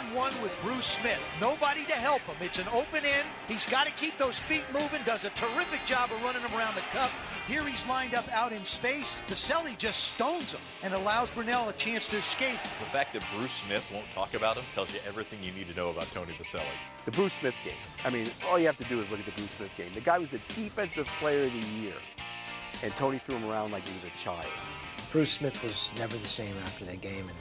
one-on-one with Bruce Smith. Nobody to help him. It's an open end. He's got to keep those feet moving, does a terrific job of running him around the cup. Here he's lined up out in space. Baselli just stones him and allows Brunell a chance to escape. The fact that Bruce Smith won't talk about him tells you everything you need to know about Tony Baselli. The Bruce Smith game. I mean, all you have to do is look at the Bruce Smith game. The guy was the defensive player of the year, and Tony threw him around like he was a child. Bruce Smith was never the same after that game, and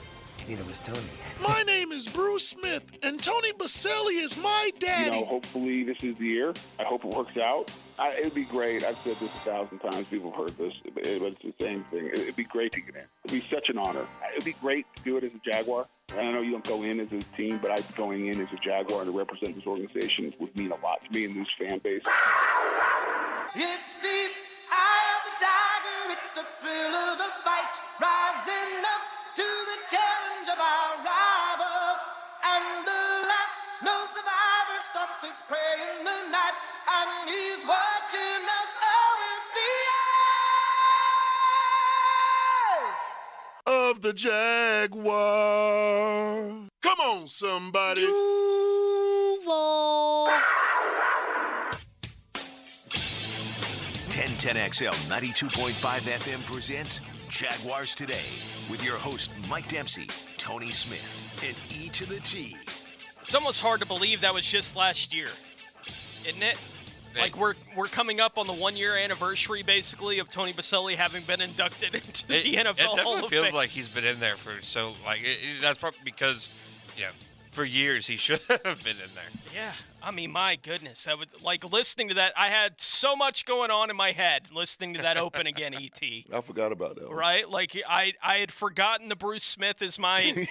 neither was Tony. My name is Bruce Smith, and Tony Baselli is my daddy. You know, hopefully this is the year. I hope it works out. It would be great. I've said this 1,000 times. People have heard this. It's the same thing. It would be great to get in. It would be such an honor. It would be great to do it as a Jaguar. And I know you don't go in as a team, but going in as a Jaguar to represent this organization would mean a lot to me and this fan base. It's the eye of the tiger. It's the thrill of the fight. Rising up to the challenge of our rival. And the last known survivor stalks his prey in the night. And he's watching us all with the eye Of the Jaguar. Come on, somebody. Duval. 1010XL 92.5 FM presents Jaguars Today with your host Mike Dempsey, Tony Smith, and E to the T. It's almost hard to believe that was just last year, isn't it? Like we're coming up on the 1-year anniversary, basically, of Tony Baselli having been inducted into the NFL Hall of Fame. It definitely feels like he's been in there for so, that's probably because, for years he should have been in there. Yeah, I mean, my goodness. I would listening to that. I had so much going on in my head listening to that open again, E.T. I forgot about that one. Right? Like, I had forgotten the Bruce Smith is my,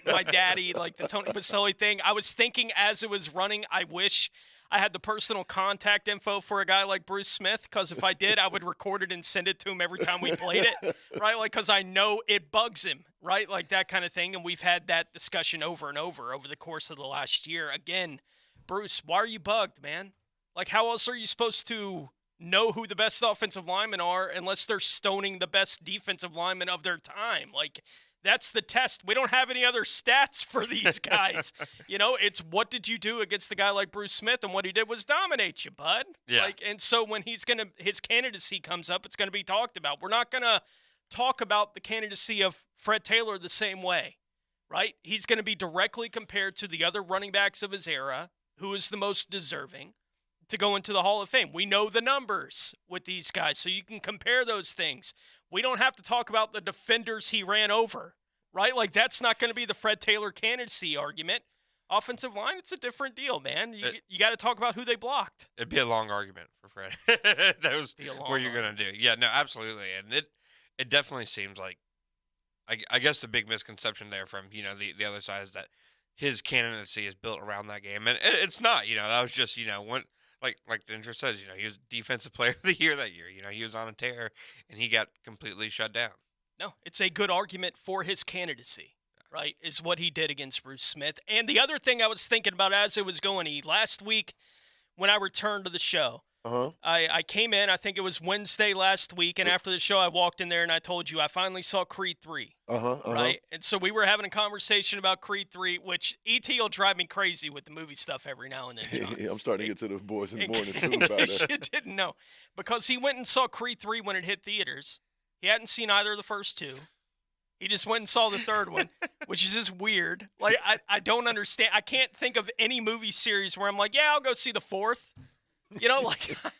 my daddy, like the Tony Baselli thing. I was thinking as it was running, I wish I had the personal contact info for a guy like Bruce Smith, because if I did, I would record it and send it to him every time we played it, right? Like, because I know it bugs him, right? Like that kind of thing. And we've had that discussion over and over the course of the last year. Again, Bruce, why are you bugged, man? Like, how else are you supposed to know who the best offensive linemen are unless they're stoning the best defensive linemen of their time? Like, that's the test. We don't have any other stats for these guys. It's what did you do against the guy like Bruce Smith, and what he did was dominate you, bud. Yeah. And so when his candidacy comes up, it's going to be talked about. We're not going to talk about the candidacy of Fred Taylor the same way, right? He's going to be directly compared to the other running backs of his era, who is the most deserving to go into the Hall of Fame. We know the numbers with these guys, so you can compare those things. We don't have to talk about the defenders he ran over, right? Like, that's not going to be the Fred Taylor candidacy argument. Offensive line, it's a different deal, man. You got to talk about who they blocked. It'd be a long argument for Fred. That was what you're going to do. Yeah, no, absolutely. And it definitely seems like, I guess the big misconception there from, the other side is that his candidacy is built around that game. And it's not, that was just, when, like the intro says, he was defensive player of the year that year. He was on a tear, and he got completely shut down. No, it's a good argument for his candidacy, right, is what he did against Bruce Smith. And the other thing I was thinking about as it was going, last week when I returned to the show, I came in, I think it was Wednesday last week, and after the show I walked in there and I told you I finally saw Creed 3, right? And so we were having a conversation about Creed 3, which E.T. will drive me crazy with the movie stuff every now and then, John. I'm starting to get to the boys in the morning, too, about that. You didn't know. Because he went and saw Creed 3 when it hit theaters. He hadn't seen either of the first two. He just went and saw the third one, which is just weird. Like, I don't understand. I can't think of any movie series where I'm like, yeah, I'll go see the fourth.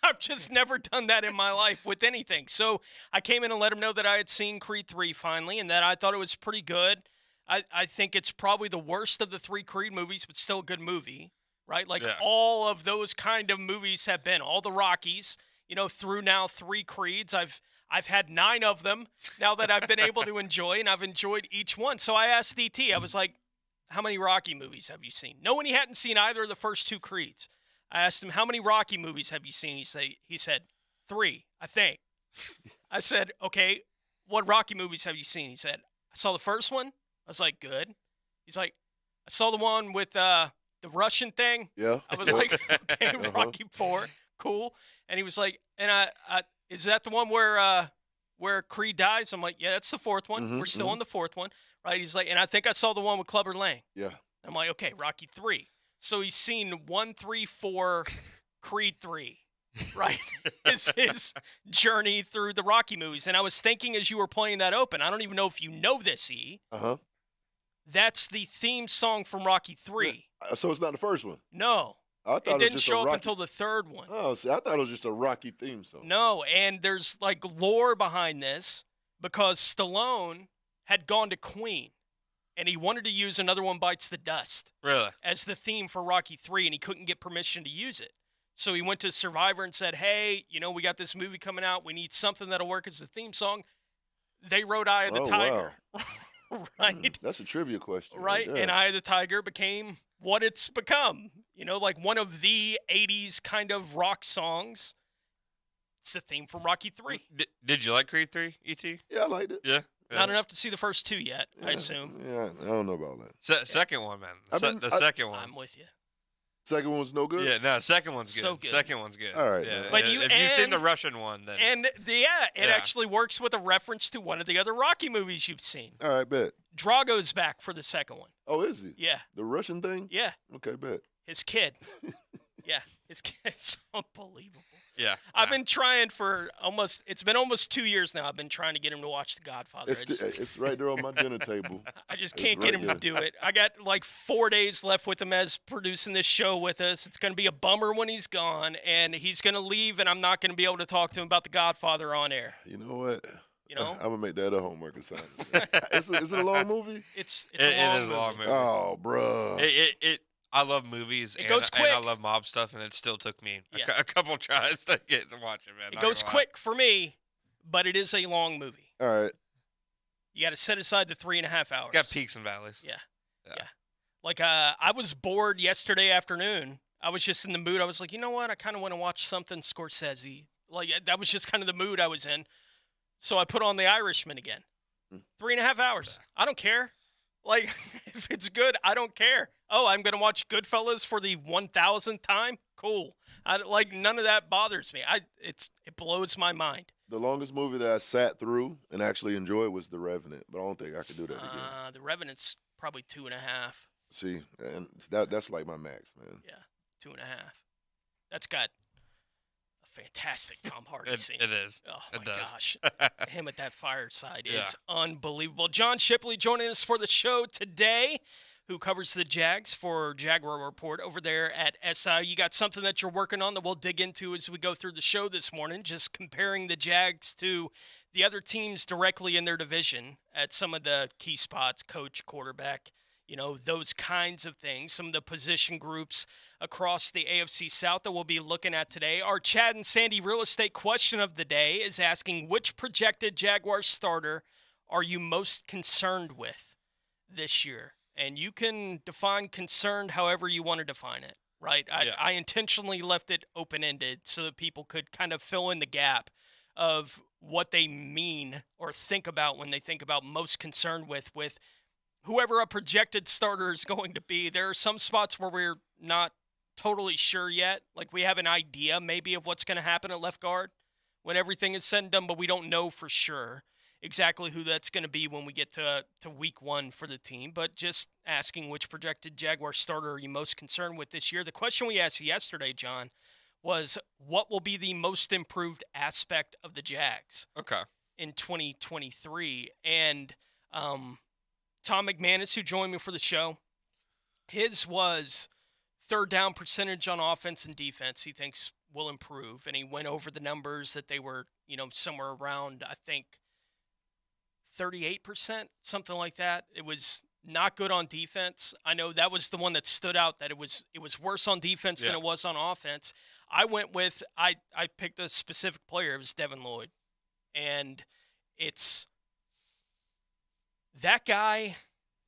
I've just never done that in my life with anything. So I came in and let him know that I had seen Creed 3 finally, and that I thought it was pretty good. I think it's probably the worst of the 3 Creed movies, but still a good movie, right? Like, all of those kind of movies have been, all the Rockies, through now 3 Creeds. I've had 9 of them now that I've been able to enjoy, and I've enjoyed each one. So I asked E.T., I was like, how many Rocky movies have you seen? Knowing he hadn't seen either of the first 2 Creeds. I asked him, how many Rocky movies have you seen? He said, 3, I think. I said, okay, what Rocky movies have you seen? He said, I saw the first one. I was like, good. He's like, I saw the one with the Russian thing. Yeah. I was like, okay, Rocky 4, cool. And he was like, and is that the one where Creed dies? I'm like, yeah, that's the 4th one. We're still on the 4th one, right? He's like, and I think I saw the one with Clubber Lang. Yeah. I'm like, okay, Rocky 3. So he's seen 1, 3, 4, Creed 3, right? Is his journey through the Rocky movies. And I was thinking as you were playing that open, I don't even know if you know this, E. Uh-huh. That's the theme song from Rocky 3. Yeah. So it's not the first one? No. I thought it didn't just show up Rocky... until the third one. Oh, see, I thought it was just a Rocky theme song. No, and there's like lore behind this because Stallone had gone to Queen and he wanted to use Another One Bites the Dust as the theme for Rocky 3, and he couldn't get permission to use it. So he went to Survivor and said, hey, we got this movie coming out. We need something that'll work as the theme song. They wrote Eye of the Tiger. Wow. Right? That's a trivia question. Right, and Eye of the Tiger became what it's become. Like one of the 80s kind of rock songs. It's the theme for Rocky 3. Did you like Creed 3, E.T.? Yeah, I liked it. Yeah. Not enough to see the first 2 yet, I assume. Yeah, I don't know about that. Second one, man. The second one. I'm with you. Second one's no good? Yeah, no, second one's good. So good. Second one's good. All right. Yeah. But if you've seen the Russian one, then. And it actually works with a reference to one of the other Rocky movies you've seen. All right, bet. Drago's back for the second one. Oh, is he? Yeah. The Russian thing? Yeah. Okay, bet. His kid. Yeah, his kid's unbelievable. Yeah. I've been trying it's been almost 2 years now. I've been trying to get him to watch The Godfather. It's right there on my dinner table. I just can't get him to do it. I got like 4 days left with him as producing this show with us. It's going to be a bummer when he's gone, and he's going to leave, and I'm not going to be able to talk to him about The Godfather on air. You know what? You know? I'm going to make that a homework assignment. Is it a long movie? It is a long movie. Oh, bro. I love movies It goes quick. and I love mob stuff, and it still took me a couple tries to get to watch it, man. It goes quick for me, but it is a long movie. All right. You got to set aside the 3.5 hours. It's got peaks and valleys. Yeah. Like, I was bored yesterday afternoon. I was just in the mood. I was like, you know what? I kind of want to watch something Scorsese. Like, that was just kind of the mood I was in. So I put on The Irishman again. 3.5 hours. I don't care. Like, if it's good, I don't care. Oh, I'm going to watch Goodfellas for the 1,000th time? Cool. None of that bothers me. It blows my mind. The longest movie that I sat through and actually enjoyed was The Revenant, but I don't think I could do that again. The Revenant's probably 2.5. See, and that's like my max, man. Yeah, 2.5. That's got a fantastic Tom Hardy scene. It is. Oh, my gosh. Him at that fireside is unbelievable. John Shipley joining us for the show today, who covers the Jags for Jaguar Report over there at SI. You got something that you're working on that we'll dig into as we go through the show this morning, just comparing the Jags to the other teams directly in their division at some of the key spots, coach, quarterback, those kinds of things, some of the position groups across the AFC South that we'll be looking at today. Our Chad and Sandy real estate question of the day is asking, which projected Jaguars starter are you most concerned with this year? And you can define concerned however you want to define it, right? I intentionally left it open-ended so that people could kind of fill in the gap of what they mean or think about when they think about most concerned with whoever a projected starter is going to be. There are some spots where we're not totally sure yet. Like, we have an idea maybe of what's going to happen at left guard when everything is said and done, but we don't know for sure exactly who that's going to be when we get to week 1 for the team. But just asking, which projected Jaguar starter are you most concerned with this year? The question we asked yesterday, John, was what will be the most improved aspect of the Jags in 2023? And Tom McManus, who joined me for the show, his was third down percentage on offense and defense he thinks will improve. And he went over the numbers that they were, somewhere around, I think, 38%, something like that. It was not good on defense. I know that was the one that stood out, that it was worse on defense than it was on offense. I went with, I picked a specific player. It was Devin Lloyd. And it's that guy,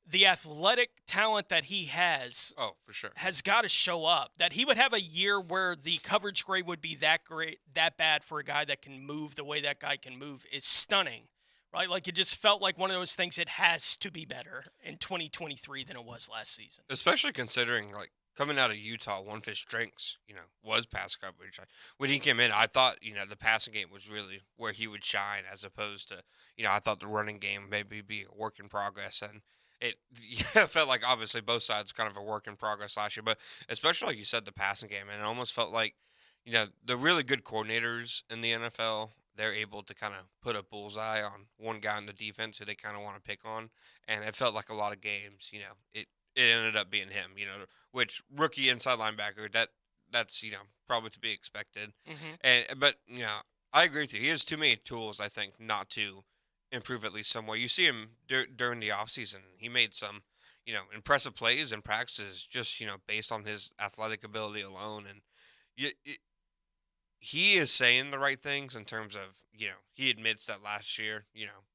the athletic talent that he has. Oh, for sure. Has got to show up. That he would have a year where the coverage grade would be that great, that bad for a guy that can move the way that guy can move is stunning. Right? Like, it just felt like one of those things. It has to be better in 2023 than it was last season. Especially considering, like, coming out of Utah, one of his strengths, was pass coverage. When he came in, I thought, the passing game was really where he would shine, as opposed to, I thought the running game maybe be a work in progress. And it felt like obviously both sides kind of a work in progress last year, but especially like you said, the passing game, and it almost felt like, the really good coordinators in the NFL, they're able to kind of put a bullseye on one guy in the defense who they kind of want to pick on, and it felt like a lot of games, it ended up being him, which rookie inside linebacker that's probably to be expected, but I agree with you. He has too many tools, I think, not to improve at least somewhere. You see him during the offseason. He made some, impressive plays and practices just, based on his athletic ability alone. And he is saying the right things in terms of, he admits that last year,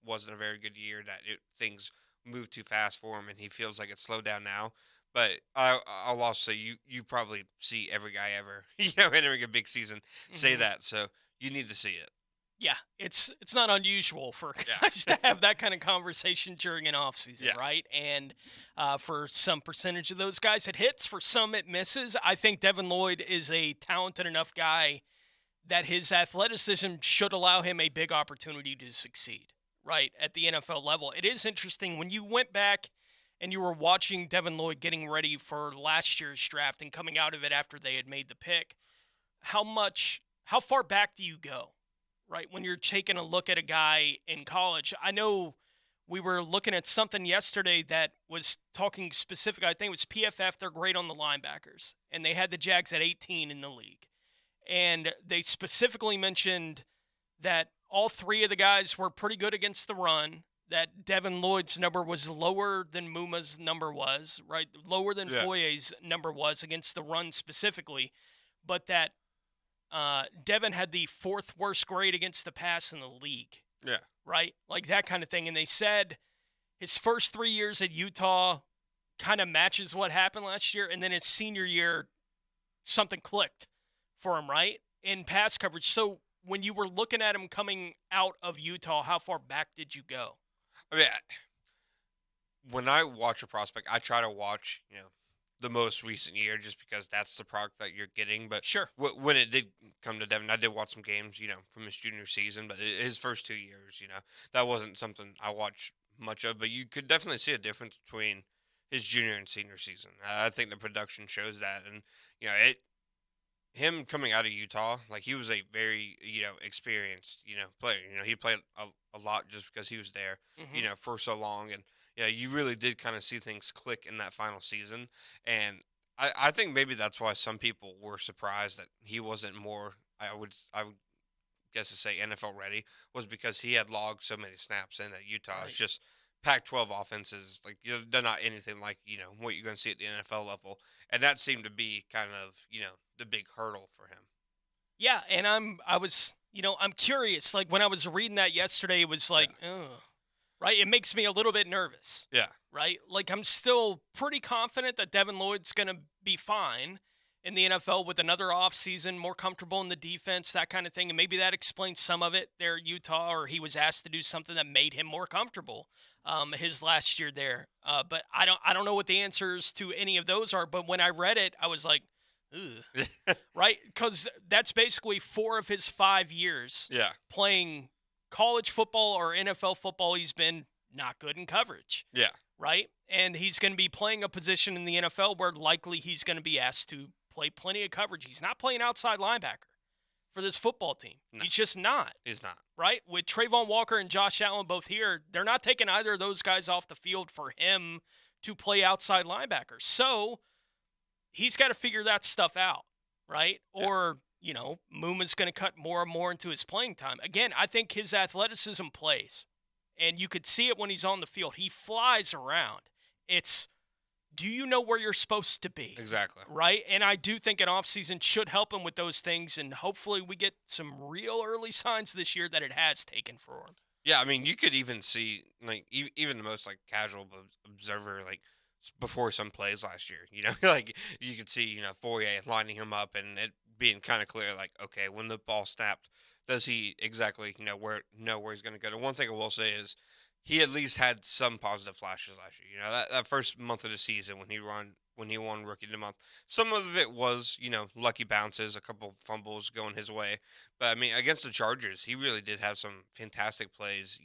wasn't a very good year, that things moved too fast for him and he feels like it's slowed down now. But I'll also say you probably see every guy ever, entering a big season say that. So you need to see it. Yeah, it's not unusual for guys to have that kind of conversation during an offseason, right? And for some percentage of those guys, it hits. For some, it misses. I think Devin Lloyd is a talented enough guy that his athleticism should allow him a big opportunity to succeed, right, at the NFL level. It is interesting when you went back and you were watching Devin Lloyd getting ready for last year's draft and coming out of it after they had made the pick, how far back do you go? Right, when you're taking a look at a guy in college. I know we were looking at something yesterday that was talking specific. I think it was PFF. They're great on the linebackers, and they had the Jags at 18 in the league. And they specifically mentioned that all three of the guys were pretty good against the run, that Devin Lloyd's number was lower than Muma's number was, right, lower than Foyer's number was against the run specifically, but that Devin had the fourth worst grade against the pass in the league. Yeah. Right? Like that kind of thing. And they said his first 3 years at Utah kind of matches what happened last year. And then his senior year, something clicked for him, right? In pass coverage. So when you were looking at him coming out of Utah, how far back did you go? I mean, when I watch a prospect, I try to watch, the most recent year just because that's the product that you're getting. But sure, when it did come to Devin, I did watch some games, from his junior season, but his first 2 years, that wasn't something I watched much of, but you could definitely see a difference between his junior and senior season. I think the production shows that. And, him coming out of Utah, like he was a very, experienced, player. He played a lot just because he was there, for so long. And, you really did kind of see things click in that final season. And I think maybe that's why some people were surprised that he wasn't more, I would guess to say NFL ready, was because he had logged so many snaps in at Utah. Right. It's just Pac-12 offenses, like, they're not anything like, what you're going to see at the NFL level. And that seemed to be kind of, the big hurdle for him. Yeah, and I'm curious. Like, when I was reading that yesterday, it was like, right? It makes me a little bit nervous. Yeah. Right? Like, I'm still pretty confident that Devin Lloyd's going to be fine in the NFL with another offseason, more comfortable in the defense, that kind of thing. And maybe that explains some of it there at Utah, or he was asked to do something that made him more comfortable his last year there. But I don't know what the answers to any of those are. But when I read it, I was like, ugh. Right? Because that's basically 4 of his 5 years playing college football or NFL football. He's been not good in coverage. Yeah. Right? And he's going to be playing a position in the NFL where likely he's going to be asked to play plenty of coverage. He's not playing outside linebacker for this football team. No. He's just not. He's not. Right? With Trayvon Walker and Josh Allen both here, they're not taking either of those guys off the field for him to play outside linebacker. So he's got to figure that stuff out, right? Yeah. Or, Muma's going to cut more and more into his playing time. Again, I think his athleticism plays, and you could see it when he's on the field. He flies around. It's, do you know where you're supposed to be? Exactly. Right? And I do think an offseason should help him with those things, and hopefully we get some real early signs this year that it has taken for him. Yeah, I mean, you could even see, like, even the most, like, casual observer, like, before some plays last year, like, you could see, Fourier lining him up and it being kind of clear, like, okay, when the ball snapped, does he exactly, where he's going to go? The one thing I will say is, he at least had some positive flashes last year. That first month of the season when he won Rookie of the Month, some of it was, lucky bounces, a couple fumbles going his way. But, I mean, against the Chargers, he really did have some fantastic plays,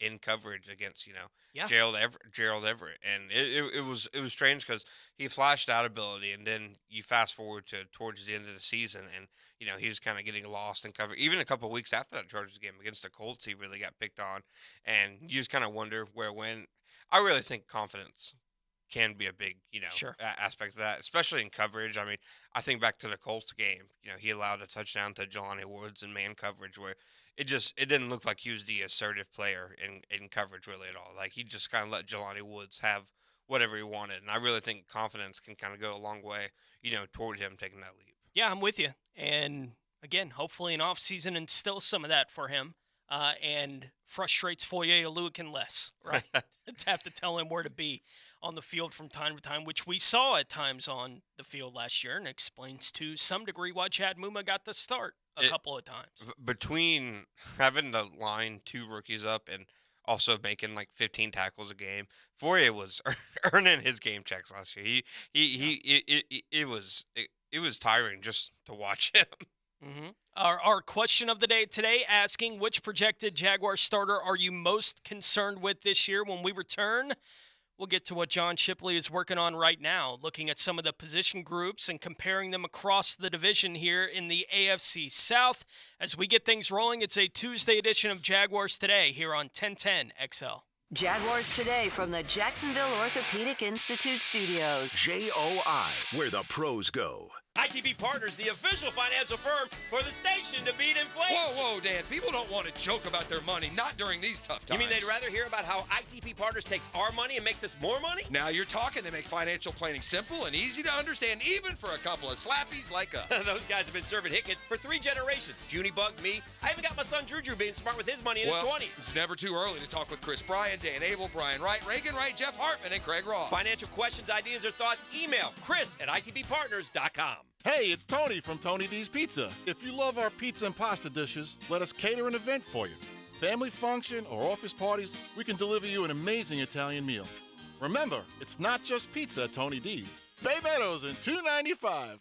in coverage against, Yeah. Gerald Everett. And it was strange because he flashed that ability, and then you fast forward to towards the end of the season, and, he was kind of getting lost in cover. Even a couple of weeks after that Chargers game against the Colts, he really got picked on, and you just kind of wonder when. I really think confidence can be a big, Sure. aspect of that, especially in coverage. I mean, I think back to the Colts game. He allowed a touchdown to Jelani Woods in man coverage where it didn't look like he was the assertive player in coverage really at all. Like, he just kind of let Jelani Woods have whatever he wanted. And I really think confidence can kind of go a long way, toward him taking that leap. Yeah, I'm with you. And again, hopefully an offseason instills some of that for him. And frustrates Foye Oluokun less, right? To have to tell him where to be on the field from time to time, which we saw at times on the field last year, and explains to some degree why Chad Muma got the start a couple of times. Between having to line 2 rookies up and also making like 15 tackles a game, Foye was earning his game checks last year. It was tiring just to watch him. Mm-hmm. Our question of the day today asking, which projected Jaguar starter are you most concerned with this year? When we return, we'll get to what John Shipley is working on right now, looking at some of the position groups and comparing them across the division here in the AFC South. As we get things rolling, it's a Tuesday edition of Jaguars Today here on 1010 XL. Jaguars Today from the Jacksonville Orthopedic Institute Studios. JOI, where the pros go. ITP Partners, the official financial firm for the station to beat inflation. Whoa, Dan. People don't want to joke about their money, not during these tough times. You mean they'd rather hear about how ITP Partners takes our money and makes us more money? Now you're talking. They make financial planning simple and easy to understand, even for a couple of slappies like us. Those guys have been serving Hickets for 3 generations. Junie Bug, me. I even got my son Drew being smart with his money in his 20s. It's never too early to talk with Chris Bryan, Dan Abel, Brian Wright, Reagan Wright, Jeff Hartman, and Craig Ross. Financial questions, ideas, or thoughts, email chris@itppartners.com. Hey, it's Tony from Tony D's Pizza. If you love our pizza and pasta dishes, let us cater an event for you. Family function or office parties, we can deliver you an amazing Italian meal. Remember, it's not just pizza at Tony D's. Bay Meadows and $2.95.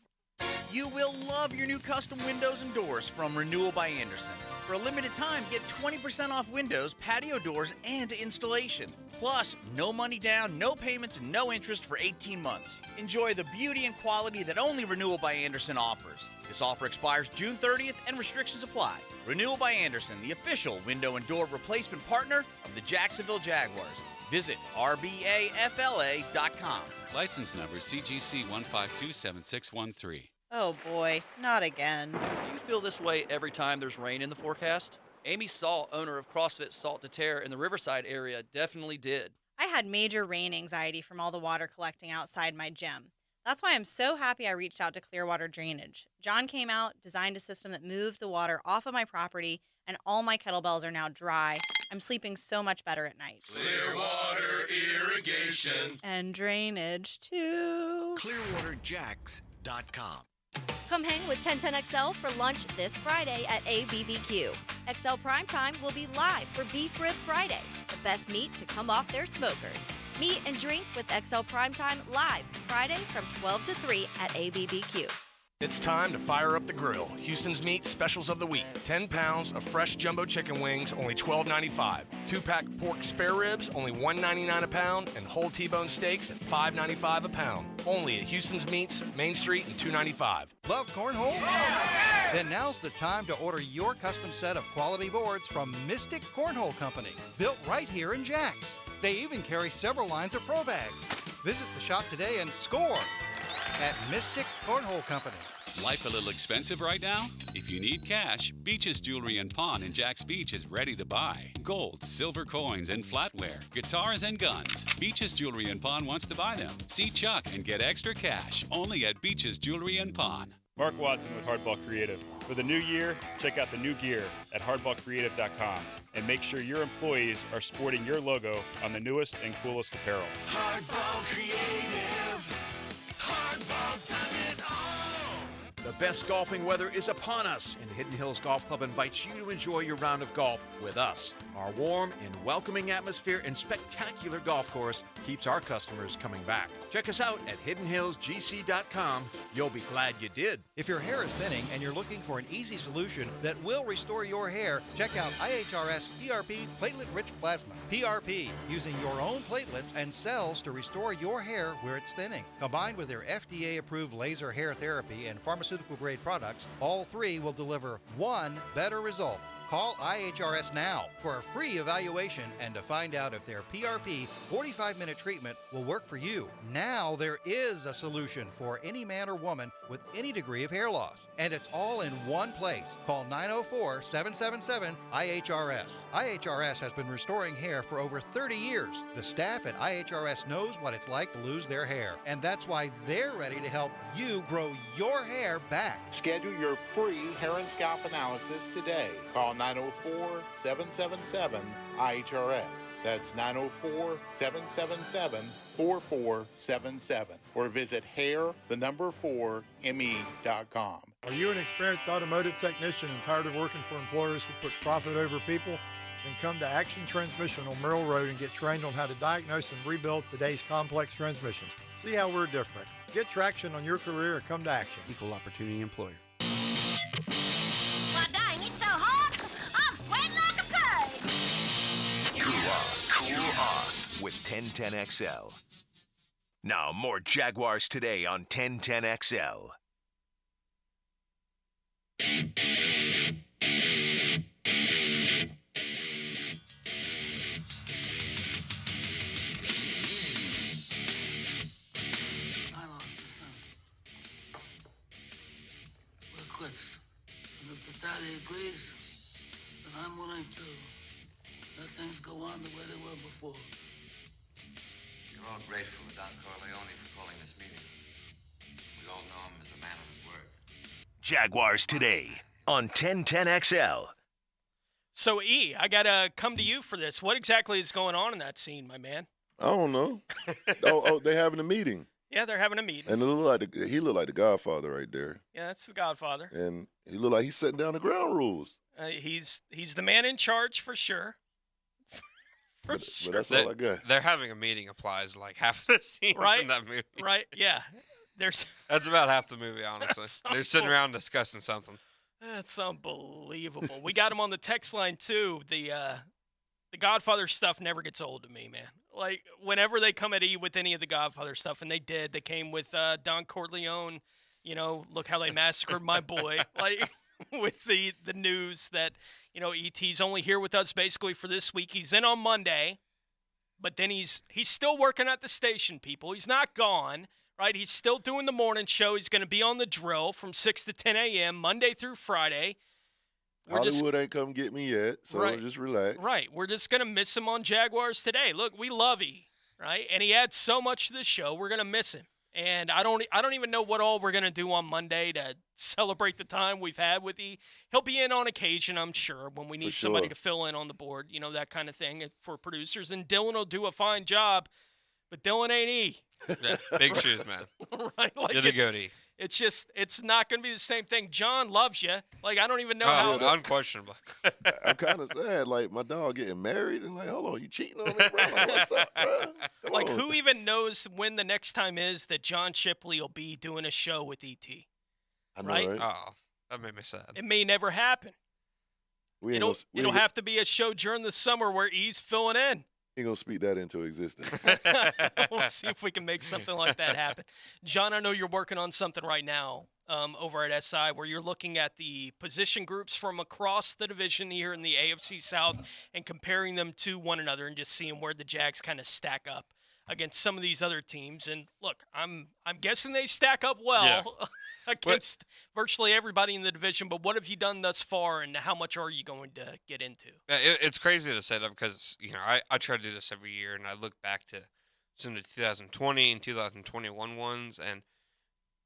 You will love your new custom windows and doors from Renewal by Andersen. For a limited time, get 20% off windows, patio doors, and installation. Plus, no money down, no payments, and no interest for 18 months. Enjoy the beauty and quality that only Renewal by Andersen offers. This offer expires June 30th and restrictions apply. Renewal by Andersen, the official window and door replacement partner of the Jacksonville Jaguars. Visit rbafla.com. License number CGC 1527613. Oh boy, not again. Do you feel this way every time there's rain in the forecast? Amy Salt, owner of CrossFit Salt to Tear in the Riverside area, definitely did. I had major rain anxiety from all the water collecting outside my gym. That's why I'm so happy I reached out to Clearwater Drainage. John came out, designed a system that moved the water off of my property, and all my kettlebells are now dry. I'm sleeping so much better at night. Clearwater Irrigation. And drainage, too. ClearwaterJacks.com. Come hang with 1010XL for lunch this Friday at ABBQ. XL Primetime will be live for Beef Rib Friday, the best meat to come off their smokers. Meet and drink with XL Primetime live Friday from 12 to 3 at ABBQ. It's time to fire up the grill. Houston's Meat Specials of the Week. 10 pounds of fresh jumbo chicken wings, only $12.95. 2-pack pork spare ribs, only $1.99 a pound. And whole T-bone steaks at $5.95 a pound. Only at Houston's Meats, Main Street and 295. Love cornhole? Then now's the time to order your custom set of quality boards from Mystic Cornhole Company. Built right here in Jax. They even carry several lines of pro bags. Visit the shop today and score at Mystic Cornhole Company. Life a little expensive right now? If you need cash, Beaches Jewelry and Pawn in Jax Beach is ready to buy. Gold, silver coins, and flatware, guitars and guns. Beaches Jewelry and Pawn wants to buy them. See Chuck and get extra cash only at Beaches Jewelry and Pawn. Mark Watson with Hardball Creative. For the new year, check out the new gear at hardballcreative.com and make sure your employees are sporting your logo on the newest and coolest apparel. Hardball Creative. Hardball does it all. The best golfing weather is upon us, and Hidden Hills Golf Club invites you to enjoy your round of golf with us. Our warm and welcoming atmosphere and spectacular golf course keeps our customers coming back. Check us out at hiddenhillsgc.com. You'll be glad you did. If your hair is thinning and you're looking for an easy solution that will restore your hair, check out IHRS PRP Platelet-Rich Plasma. PRP, using your own platelets and cells to restore your hair where it's thinning. Combined with their FDA-approved laser hair therapy and pharmaceutical-grade products, all three will deliver one better result. Call IHRS now for a free evaluation and to find out if their PRP 45-minute treatment will work for you. Now there is a solution for any man or woman with any degree of hair loss. And it's all in one place. Call 904-777-IHRS. IHRS has been restoring hair for over 30 years. The staff at IHRS knows what it's like to lose their hair. And that's why they're ready to help you grow your hair back. Schedule your free hair and scalp analysis today. Call 904-777-IHRS. That's 904-777-4477. Or visit hair4me.com. Are you an experienced automotive technician and tired of working for employers who put profit over people? Then come to Action Transmission on Merrill Road and get trained on how to diagnose and rebuild today's complex transmissions. See how we're different. Get traction on your career and come to Action. Equal opportunity employer. Well, dang, it's so hot. I'm sweating like a pig. Cool off with 1010XL. Now, more Jaguars today on 1010XL. Quits. And if the daddy agrees, then I'm willing to let things go on the way they were before. You're all grateful to Don Corleone for calling this meeting. We all know him as a man of his word. Jaguars today on 1010XL. So, E, I got to come to you for this. What exactly is going on in that scene, my man? I don't know. They're having a meeting. Yeah, they're having a meeting. And he looked like the Godfather right there. Yeah, that's the Godfather. And he looked like he's setting down the ground rules. He's the man in charge for sure. But that's all I got. They're having a meeting applies like half the scenes in that movie. Right, yeah. That's about half the movie, honestly. They're sitting around discussing something. That's unbelievable. We got him on the text line, too. The Godfather stuff never gets old to me, man. Like, whenever they come at E with any of the Godfather stuff, and they did, they came with Don Corleone, look how they massacred my boy. Like, with the news that, E.T.'s only here with us basically for this week. He's in on Monday, but then he's still working at the station, people. He's not gone, right? He's still doing the morning show. He's going to be on the drill from 6 to 10 a.m., Monday through Friday. Hollywood ain't come get me yet, so just relax. Right. We're just going to miss him on Jaguars today. Look, we love E, right? And he adds so much to the show. We're going to miss him. And I don't even know what all we're going to do on Monday to celebrate the time we've had with E. He'll be in on occasion, I'm sure, when we need somebody to fill in on the board, that kind of thing for producers. And Dylan will do a fine job, but Dylan ain't E. Yeah, big shoes, man. Right? Like Did a goatee. It's not going to be the same thing. John loves you. Like, I don't even know how. Unquestionably. I'm kind of sad. Like, my dog getting married and like, hold on, you cheating on me, bro? Like, what's up, bro? Like, who even knows when the next time is that John Shipley will be doing a show with E.T.? I know, right? Oh, that made me sad. It may never happen. It'll have to be a show during the summer where E's filling in. Ain't gonna speak that into existence. We'll see if we can make something like that happen. John, I know you're working on something right now over at SI where you're looking at the position groups from across the division here in the AFC South and comparing them to one another and just seeing where the Jags kind of stack up against some of these other teams. And look, I'm guessing they stack up well against virtually everybody in the division. But what have you done thus far, and how much are you going to get into? It's crazy to say that because I try to do this every year, and I look back to some of the 2020 and 2021 ones, and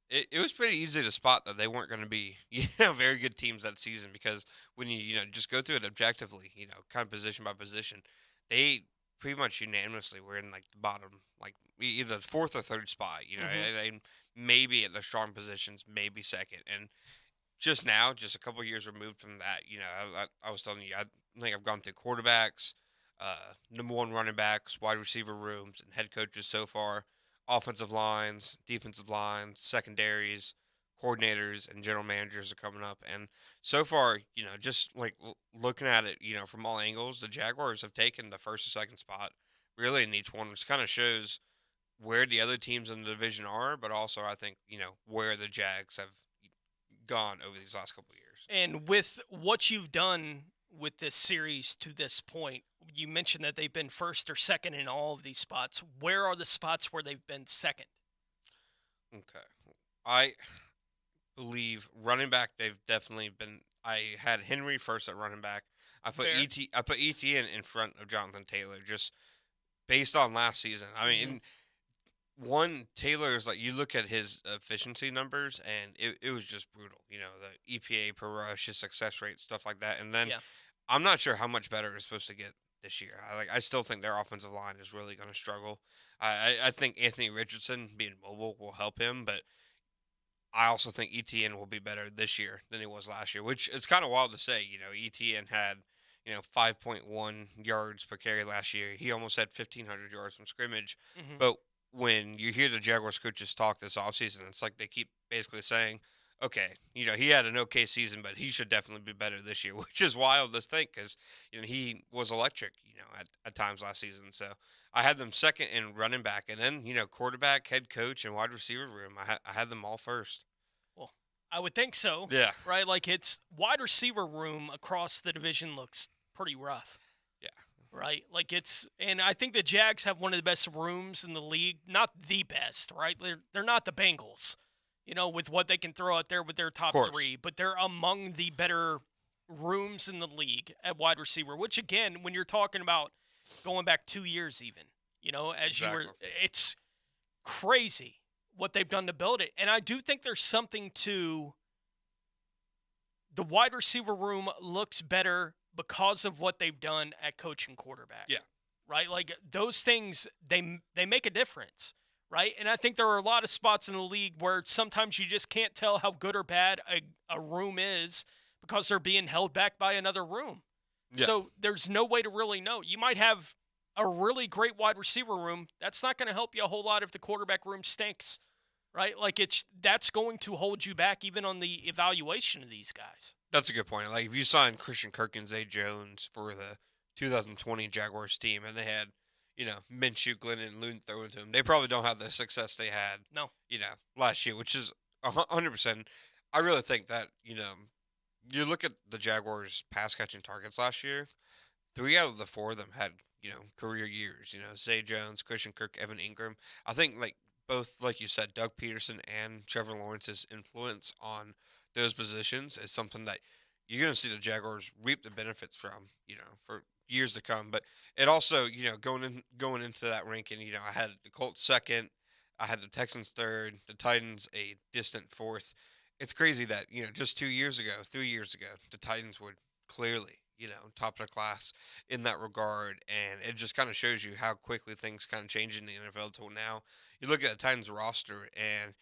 it was pretty easy to spot that they weren't going to be very good teams that season because when you just go through it objectively, kind of position by position, they pretty much unanimously were in like the bottom, like either fourth or third spot. And maybe at the strong positions, maybe second. And just now, just a couple of years removed from that, I was telling you, I think I've gone through quarterbacks, number one running backs, wide receiver rooms, and head coaches so far, offensive lines, defensive lines, secondaries, coordinators, and general managers are coming up. And so far, just like looking at it, from all angles, the Jaguars have taken the first or second spot really in each one, which kind of shows where the other teams in the division are, but also I think, where the Jags have gone over these last couple of years. And with what you've done with this series to this point, you mentioned that they've been first or second in all of these spots. Where are the spots where they've been second? Okay. I believe running back, they've definitely been. I had Henry first at running back. I put ETN in front of Jonathan Taylor just based on last season. I mean, Taylor is like, you look at his efficiency numbers and it was just brutal. The EPA per rush, his success rate, stuff like that. And then I'm not sure how much better it's supposed to get this year. I still think their offensive line is really going to struggle. I think Anthony Richardson being mobile will help him, but I also think ETN will be better this year than he was last year, which is kind of wild to say. ETN had 5.1 yards per carry last year. He almost had 1,500 yards from scrimmage. But when you hear the Jaguars coaches talk this offseason, it's like they keep basically saying, okay, he had an okay season, but he should definitely be better this year, which is wild to think because, he was electric, at times last season. So I had them second in running back, and then, quarterback, head coach, and wide receiver room. I had them all first. Well, I would think so. Yeah. Right? Like, it's wide receiver room across the division looks pretty rough. Yeah. Right? Like, and I think the Jags have one of the best rooms in the league. Not the best, right? They're not the Bengals, with what they can throw out there with their top three, but they're among the better rooms in the league at wide receiver, which, again, when you're talking about going back 2 years even, it's crazy what they've done to build it. And I do think there's something to the wide receiver room looks better because of what they've done at coaching quarterback. Yeah. Right? Like, those things, they make a difference. Right? And I think there are a lot of spots in the league where sometimes you just can't tell how good or bad a room is because they're being held back by another room. Yeah. So there's no way to really know. You might have a really great wide receiver room. That's not going to help you a whole lot if the quarterback room stinks. Right? Like, that's going to hold you back even on the evaluation of these guys. That's a good point. Like, if you signed Christian Kirk and Zay Jones for the 2020 Jaguars team and they had Minshew, Glenn, and Loon throwing to him, they probably don't have the success they had, last year, which is 100%. I really think that, you look at the Jaguars' pass-catching targets last year, 3 out of the 4 of them had, career years. Zay Jones, Christian Kirk, Evan Ingram. I think, both, like you said, Doug Peterson and Trevor Lawrence's influence on those positions is something that you're going to see the Jaguars reap the benefits from, for years to come. But it also, going into that ranking, I had the Colts second, I had the Texans third, the Titans a distant fourth. It's crazy that, just 3 years ago, the Titans were clearly, top of the class in that regard. And it just kind of shows you how quickly things kind of change in the NFL till now. You look at the Titans roster, and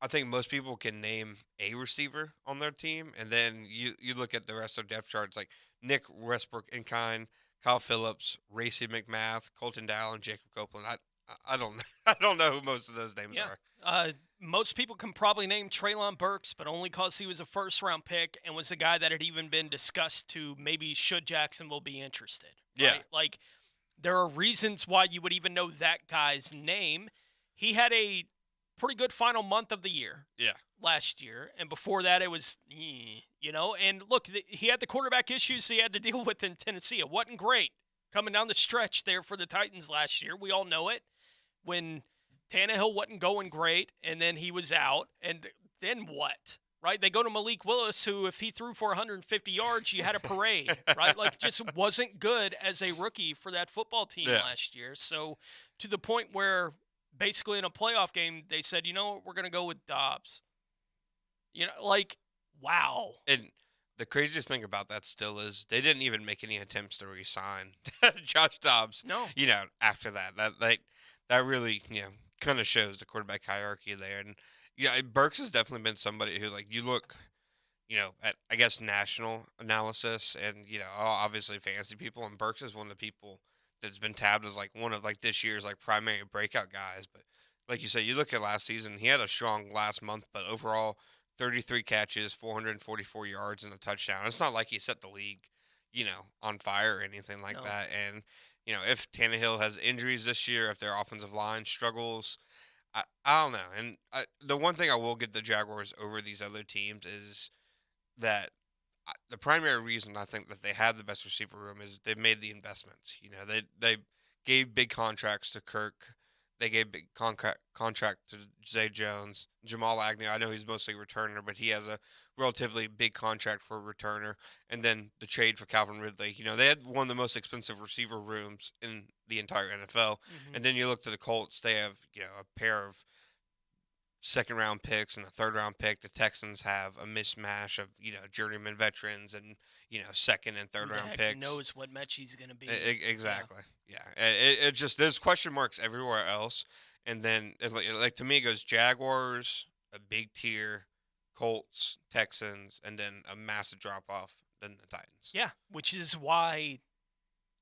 I think most people can name a receiver on their team. And then you look at the rest of the depth charts, like Nick Westbrook-Ikhine, Kyle Phillips, Racey McMath, Colton Dowell, and Jacob Copeland. I don't know who most of those names are. Most people can probably name Treylon Burks, but only because he was a first-round pick and was a guy that had even been discussed to maybe should Jacksonville be interested. Right? Yeah. Like, there are reasons why you would even know that guy's name. He had a pretty good final month of the year. Yeah. Last year, and before that it was, and look, he had the quarterback issues he had to deal with in Tennessee. It wasn't great coming down the stretch there for the Titans last year. We all know it. When Tannehill wasn't going great, and then he was out, and then what? Right? They go to Malik Willis, who, if he threw for 150 yards, you had a parade, right? Like, just wasn't good as a rookie for that football team last year. So, to the point where basically in a playoff game, they said, we're going to go with Dobbs. Wow. And the craziest thing about that still is they didn't even make any attempts to re-sign Josh Dobbs. No. After that. That really, kind of shows the quarterback hierarchy there. And, Burks has definitely been somebody who, you look, at, I guess, national analysis and, obviously fantasy people. And Burks is one of the people that's been tabbed as like one of like this year's like primary breakout guys. But like you said, you look at last season, he had a strong last month, but overall 33 catches, 444 yards, and a touchdown. It's not like he set the league, on fire or anything like that. And, if Tannehill has injuries this year, if their offensive line struggles, I don't know. And the one thing I will give the Jaguars over these other teams is that the primary reason I think that they have the best receiver room is they've made the investments. They gave big contracts to Kirk. They gave big contract to Zay Jones. Jamal Agnew, I know he's mostly a returner, but he has a relatively big contract for a returner. And then the trade for Calvin Ridley. They had one of the most expensive receiver rooms in the entire NFL. Mm-hmm. And then you look to the Colts, they have, a pair of second-round picks and a third-round pick. The Texans have a mishmash of, journeyman veterans and, second and third-round picks. Knows what Mechie's going to be. Exactly. Yeah. It just, there's question marks everywhere else. And then, like to me, it goes Jaguars, a big tier, Colts, Texans, and then a massive drop-off, then the Titans. Yeah, which is why,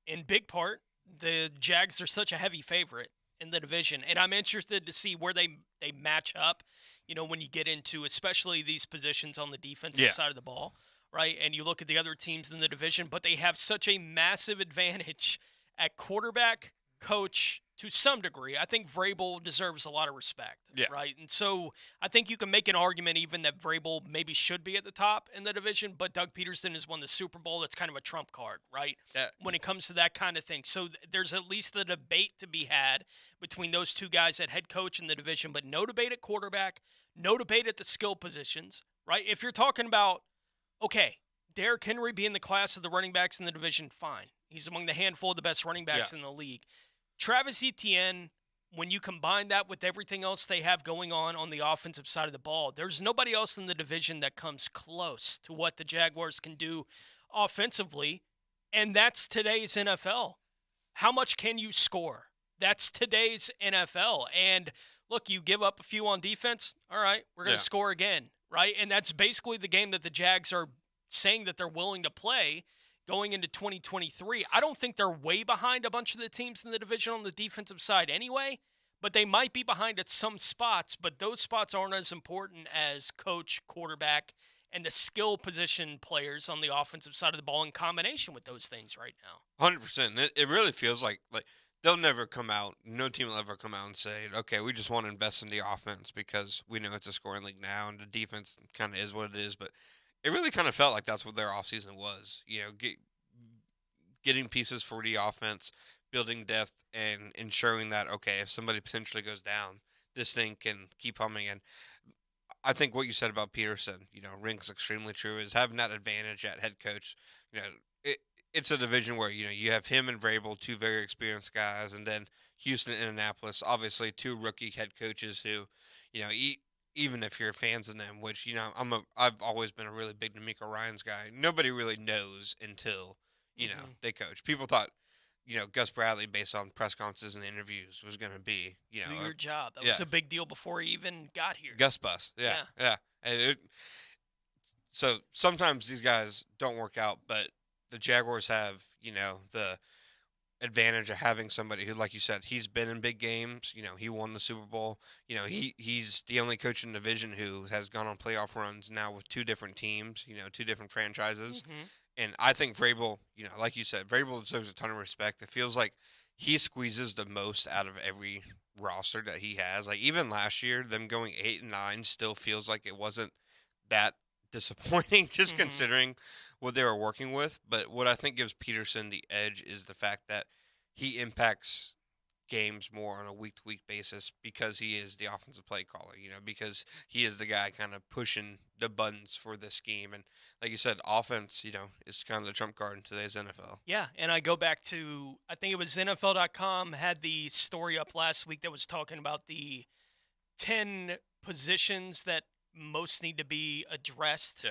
in big part, the Jags are such a heavy favorite in the division. And I'm interested to see where they match up, when you get into especially these positions on the defensive side of the ball, right? And you look at the other teams in the division, but they have such a massive advantage at quarterback, coach, to some degree. I think Vrabel deserves a lot of respect, right? And so I think you can make an argument even that Vrabel maybe should be at the top in the division, but Doug Peterson has won the Super Bowl. That's kind of a trump card, right? Yeah. When it comes to that kind of thing. So there's at least the debate to be had between those two guys at head coach in the division, but no debate at quarterback, no debate at the skill positions, right? If you're talking about, okay, Derrick Henry being the class of the running backs in the division, fine. He's among the handful of the best running backs in the league. Travis Etienne, when you combine that with everything else they have going on the offensive side of the ball, there's nobody else in the division that comes close to what the Jaguars can do offensively, and that's today's NFL. How much can you score? That's today's NFL. And look, you give up a few on defense, all right, we're going to score again, right? And that's basically the game that the Jags are saying that they're willing to play going into 2023. I don't think they're way behind a bunch of the teams in the division on the defensive side anyway, but they might be behind at some spots, but those spots aren't as important as coach, quarterback, and the skill position players on the offensive side of the ball in combination with those things right now. 100%. It really feels like they'll never come out, no team will ever come out and say, okay, we just want to invest in the offense because we know it's a scoring league now and the defense kind of is what it is, but it really kind of felt like that's what their offseason was, getting pieces for the offense, building depth, and ensuring that, okay, if somebody potentially goes down, this thing can keep humming. And I think what you said about Peterson, rings extremely true, is having that advantage at head coach. It's a division where, you have him and Vrabel, two very experienced guys, and then Houston and Indianapolis, obviously two rookie head coaches who, even if you're fans of them, which, I've always been a really big D'Amico Ryans guy. Nobody really knows until, they coach. People thought, Gus Bradley, based on press conferences and interviews, was going to be, do your job. That was a big deal before he even got here. Gus Bus. Yeah. And so sometimes these guys don't work out, but the Jaguars have, the advantage of having somebody who, like you said, he's been in big games. He won the Super Bowl. He's the only coach in the division who has gone on playoff runs now with two different teams, two different franchises. Mm-hmm. And I think Vrabel, like you said, Vrabel deserves a ton of respect. It feels like he squeezes the most out of every roster that he has. Like even last year, them going 8-9 still feels like it wasn't that disappointing, just considering what they were working with. But what I think gives Peterson the edge is the fact that he impacts games more on a week-to-week basis because he is the offensive play caller, because he is the guy kind of pushing the buttons for the scheme. And like you said, offense, is kind of the trump card in today's NFL. Yeah, and I go back to, I think it was NFL.com had the story up last week that was talking about the 10 positions that most need to be addressed,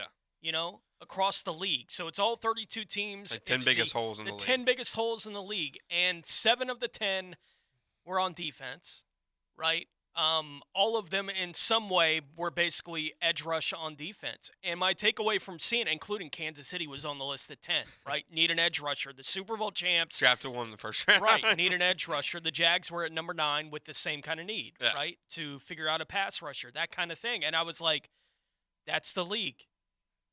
across the league. So it's all 32 teams. Like 10 biggest holes in the league. 10 biggest holes in the league. And 7 of the 10 were on defense, right? all of them in some way were basically edge rush on defense. And my takeaway from seeing, including Kansas City, was on the list at 10, right? Need an edge rusher. The Super Bowl champs. Drafted one in the first round. Right, need an edge rusher. The Jags were at number 9 with the same kind of need, right, to figure out a pass rusher, that kind of thing. And I was like, that's the league,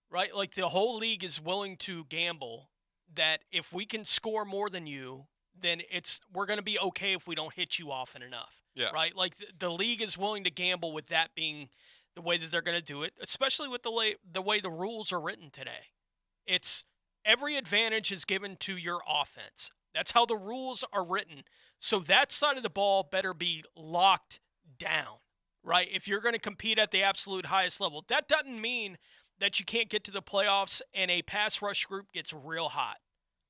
right? Like the whole league is willing to gamble that if we can score more than you, then we're going to be okay if we don't hit you often enough. Yeah. Right? Like the league is willing to gamble with that being the way that they're going to do it, especially with the way the rules are written today. It's every advantage is given to your offense. That's how the rules are written. So that side of the ball better be locked down, right? If you're going to compete at the absolute highest level. That doesn't mean that you can't get to the playoffs and a pass rush group gets real hot,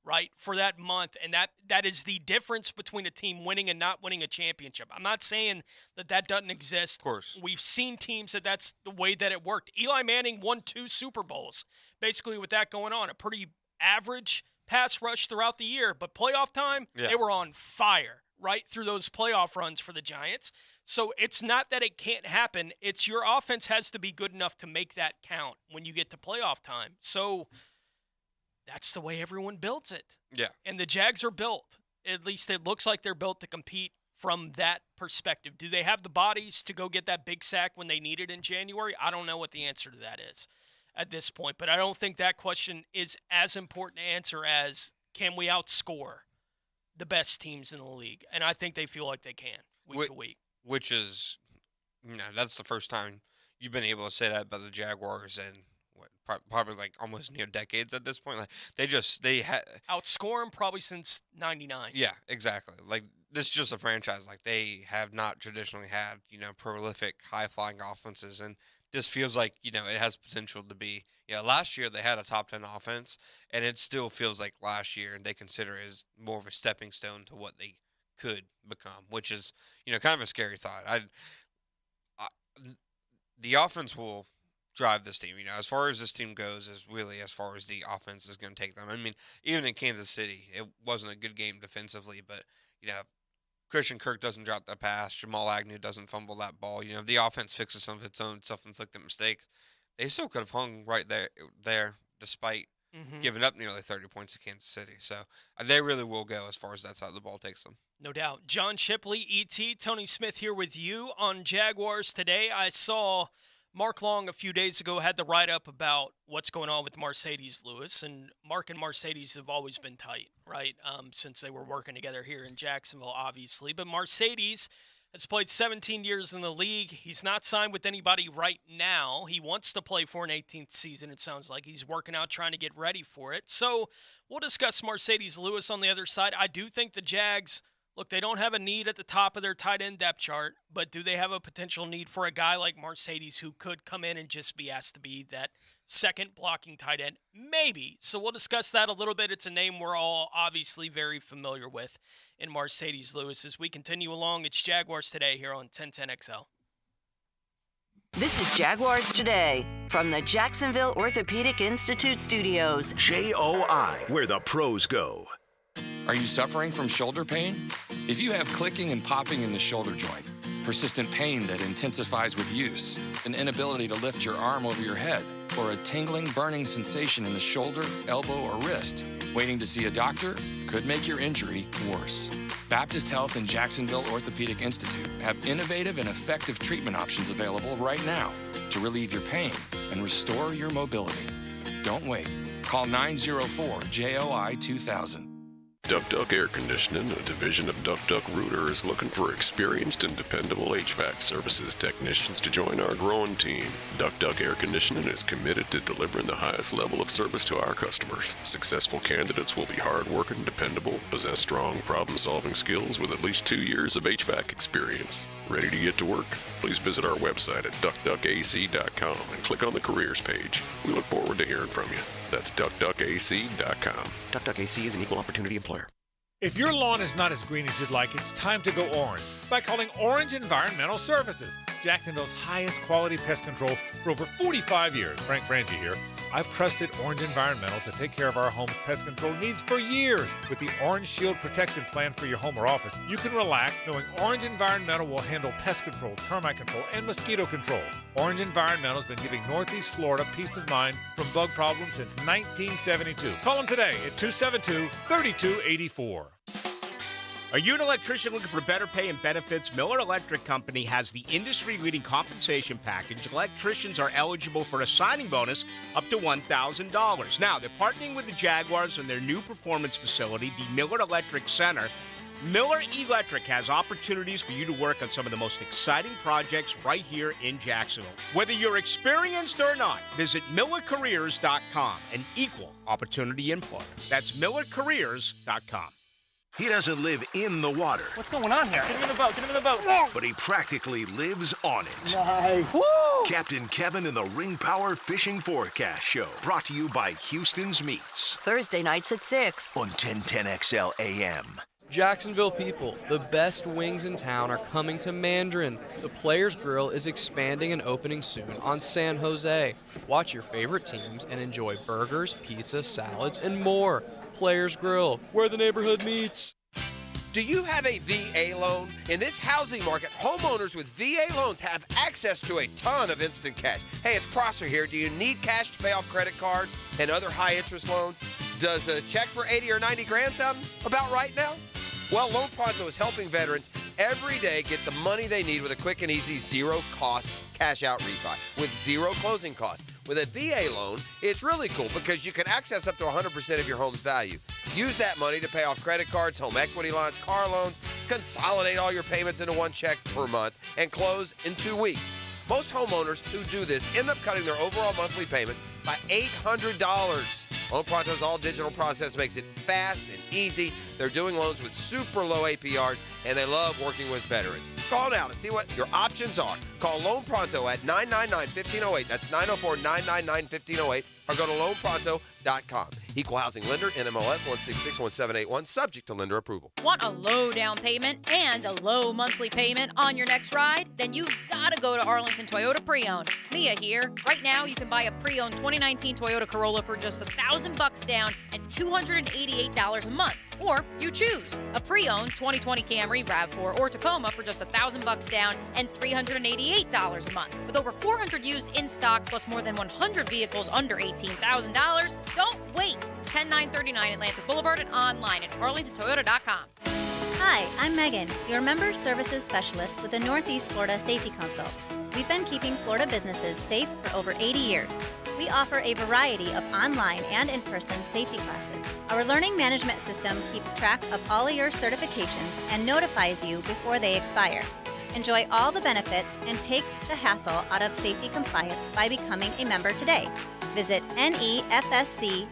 right, for that month. And that is the difference between a team winning and not winning a championship. I'm not saying that doesn't exist. Of course. We've seen teams that's the way that it worked. Eli Manning won 2 Super Bowls, basically with that going on. A pretty average pass rush throughout the year, but playoff time, they were on fire, right, through those playoff runs for the Giants. So it's not that it can't happen. It's your offense has to be good enough to make that count when you get to playoff time. So that's the way everyone builds it. Yeah. And the Jags are built. At least it looks like they're built to compete from that perspective. Do they have the bodies to go get that big sack when they need it in January? I don't know what the answer to that is at this point. But I don't think that question is as important to answer as can we outscore the best teams in the league? And I think they feel like they can week to week. Which is, that's the first time you've been able to say that about the Jaguars and probably like almost near decades at this point. Like they outscore them probably since '99. Yeah, exactly. Like this is just a franchise. Like they have not traditionally had prolific, high flying offenses, and this feels like it has potential to be. Last year they had a top 10 offense, and it still feels like last year, and they consider it as more of a stepping stone to what they could become, which is kind of a scary thought. The offense will drive this team. As far as this team goes, is really as far as the offense is going to take them. I mean, even in Kansas City, it wasn't a good game defensively, but Christian Kirk doesn't drop that pass, Jamal Agnew doesn't fumble that ball. If the offense fixes some of its own self-inflicted mistakes, they still could have hung right there despite giving up nearly 30 points to Kansas City. So they really will go as far as that side of the ball takes them. No doubt. John Shipley, E.T., Tony Smith here with you on Jaguars Today. I saw Mark Long a few days ago had the write-up about what's going on with Mercedes Lewis, and Mark and Mercedes have always been tight, right, since they were working together here in Jacksonville, obviously. But Mercedes has played 17 years in the league. He's not signed with anybody right now. He wants to play for an 18th season, it sounds like. He's working out, trying to get ready for it. So we'll discuss Mercedes Lewis on the other side. I do think the Jags, look, they don't have a need at the top of their tight end depth chart, but do they have a potential need for a guy like Mercedes who could come in and just be asked to be that second blocking tight end? Maybe. So we'll discuss that a little bit. It's a name we're all obviously very familiar with in Mercedes Lewis. As we continue along, it's Jaguars Today here on 1010XL. This is Jaguars Today from the Jacksonville Orthopedic Institute Studios. JOI, where the pros go. Are you suffering from shoulder pain? If you have clicking and popping in the shoulder joint, persistent pain that intensifies with use, an inability to lift your arm over your head, or a tingling, burning sensation in the shoulder, elbow, or wrist, waiting to see a doctor could make your injury worse. Baptist Health and Jacksonville Orthopedic Institute have innovative and effective treatment options available right now to relieve your pain and restore your mobility. Don't wait. Call 904-JOI-2000. Duck Duck Air Conditioning, a division of Duck Duck Rooter, is looking for experienced and dependable HVAC services technicians to join our growing team. Duck Duck Air Conditioning is committed to delivering the highest level of service to our customers. Successful candidates will be hardworking, dependable, possess strong problem-solving skills with at least 2 years of HVAC experience. Ready to get to work? Please visit our website at duckduckac.com and click on the careers page. We look forward to hearing from you. That's duckduckac.com. Duck Duck AC is an equal opportunity employer. If your lawn is not as green as you'd like, it's time to go orange by calling Orange Environmental Services, Jacksonville's highest quality pest control for over 45 years. Frank Frangie here. I've trusted Orange Environmental to take care of our home's pest control needs for years. With the Orange Shield Protection Plan for your home or office, you can relax knowing Orange Environmental will handle pest control, termite control, and mosquito control. Orange Environmental has been giving Northeast Florida peace of mind from bug problems since 1972. Call them today at 272-3284. Are you an electrician looking for better pay and benefits? Miller Electric Company has the industry-leading compensation package. Electricians are eligible for a signing bonus up to $1,000. Now, they're partnering with the Jaguars in their new performance facility, the Miller Electric Center. Miller Electric has opportunities for you to work on some of the most exciting projects right here in Jacksonville. Whether you're experienced or not, visit MillerCareers.com, an equal opportunity employer. That's MillerCareers.com. He doesn't live in the water. What's going on here? Get him in the boat. Get him in the boat. But he practically lives on it. Nice. Woo! Captain Kevin in the Ring Power Fishing Forecast Show. Brought to you by Houston's Meats. Thursday nights at 6. On 1010XL AM. Jacksonville people, the best wings in town are coming to Mandarin. The Players Grill is expanding and opening soon on San Jose. Watch your favorite teams and enjoy burgers, pizza, salads, and more. Players Grill, where the neighborhood meets. Do you have a VA loan? In this housing market, homeowners with VA loans have access to a ton of instant cash. Hey, it's Prosser here. Do you need cash to pay off credit cards and other high-interest loans? Does a check for 80 or 90 grand sound about right now? Well, Loan Pronto is helping veterans every day get the money they need with a quick and easy zero-cost cash-out refi with zero closing costs. With a VA loan, it's really cool because you can access up to 100% of your home's value. Use that money to pay off credit cards, home equity lines, car loans, consolidate all your payments into one check per month, and close in 2 weeks. Most homeowners who do this end up cutting their overall monthly payments by $800. Loan Pronto's all-digital process makes it fast and easy. They're doing loans with super low APRs, and they love working with veterans. Call now to see what your options are. Call Loan Pronto at 999-1508. That's 904-999-1508. Or go to loanpronto.com. Equal housing lender, NMLS 1661781, subject to lender approval. Want a low down payment and a low monthly payment on your next ride? Then you've got to go to Arlington Toyota Pre-Owned. Mia here. Right now, you can buy a pre-owned 2019 Toyota Corolla for just $1,000 down and $288 a month. Or you choose a pre-owned 2020 Camry, RAV4, or Tacoma for just $1,000 down and $388 a month. With over 400 used in stock plus more than 100 vehicles under $18,000, don't wait. 10939 Atlantic Boulevard and online at arlingtontoyota.com. Hi, I'm Megan, your member services specialist with the Northeast Florida Safety Council. We've been keeping Florida businesses safe for over 80 years. We offer a variety of online and in-person safety classes. Our learning management system keeps track of all of your certifications and notifies you before they expire. Enjoy all the benefits and take the hassle out of safety compliance by becoming a member today. Visit nefsc.org.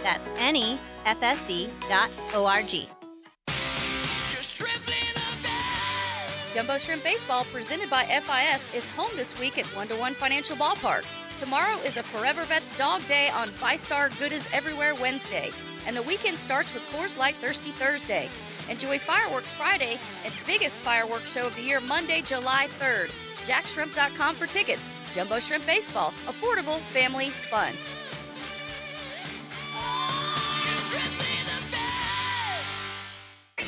That's nefsc.org. Jumbo Shrimp Baseball, presented by FIS, is home this week at 1-to-1 Financial Ballpark. Tomorrow is a Forever Vets Dog Day on 5-Star Good is Everywhere Wednesday. And the weekend starts with Coors Light Thirsty Thursday. Enjoy Fireworks Friday and biggest fireworks show of the year Monday, July 3rd. JackShrimp.com for tickets. Jumbo Shrimp Baseball. Affordable, family, fun.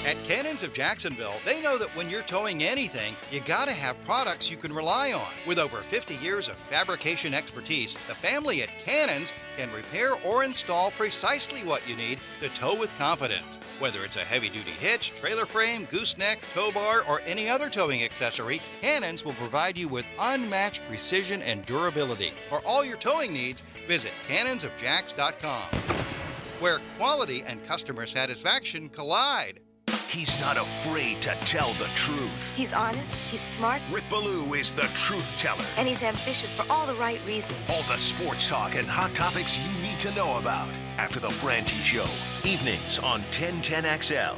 At Cannons of Jacksonville, they know that when you're towing anything, you gotta have products you can rely on. With over 50 years of fabrication expertise, the family at Cannons can repair or install precisely what you need to tow with confidence. Whether it's a heavy-duty hitch, trailer frame, gooseneck, tow bar, or any other towing accessory, Cannons will provide you with unmatched precision and durability. For all your towing needs, visit cannonsofjacks.com, where quality and customer satisfaction collide. He's not afraid to tell the truth. He's honest, he's smart. Rick Ballou is the truth teller. And he's ambitious for all the right reasons. All the sports talk and hot topics you need to know about. After the Franchi Show, evenings on 1010XL.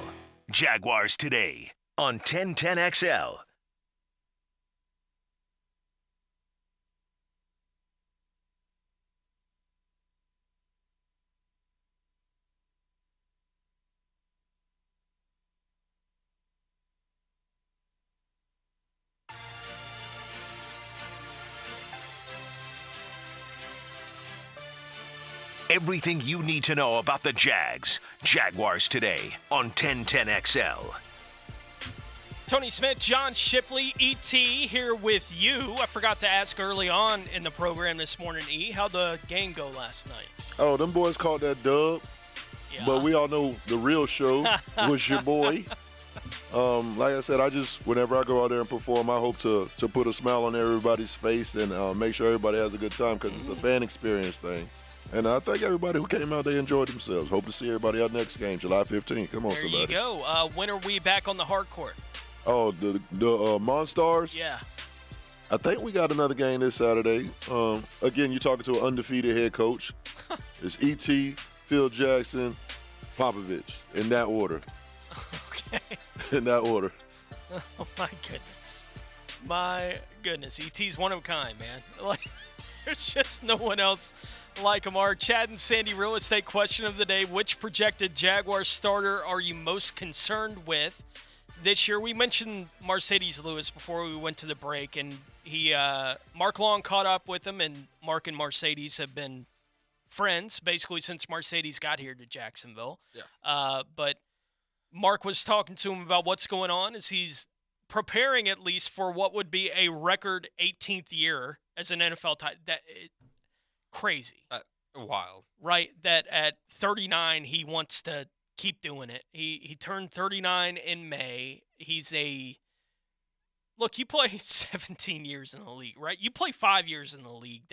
Jaguars Today on 1010XL. Everything you need to know about the Jags. Jaguars Today on 1010XL. Tony Smith, John Shipley, E.T. here with you. I forgot to ask early on in the program this morning, E, how'd the game go last night? Oh, them boys called that dub. Yeah. But we all know the real show was your boy. Like I said, whenever I go out there and perform, I hope to put a smile on everybody's face and make sure everybody has a good time because it's a fan experience thing. And I think everybody who came out, they enjoyed themselves. Hope to see everybody out next game, July 15th. Come on, there somebody. There you go. When are we back on the hard court? Oh, the Monstars? Yeah. I think we got another game this Saturday. Again, you're talking to an undefeated head coach. It's E.T., Phil Jackson, Popovich, in that order. Okay. In that order. Oh, my goodness. My goodness. E.T.'s one of a kind, man. Like, there's just no one else like him. Our Chad and Sandy real estate question of the day: which projected Jaguars starter are you most concerned with this year? We mentioned Mercedes Lewis before we went to the break, and Mark Long caught up with him, and Mark and Mercedes have been friends basically since Mercedes got here to Jacksonville. Yeah. But Mark was talking to him about what's going on as he's preparing at least for what would be a record 18th year as an NFL tight. Crazy. Wild. Right? That at 39 he wants to keep doing it. He turned 39 in May. Look, you play 17 years in the league, right? You play 5 years in the league.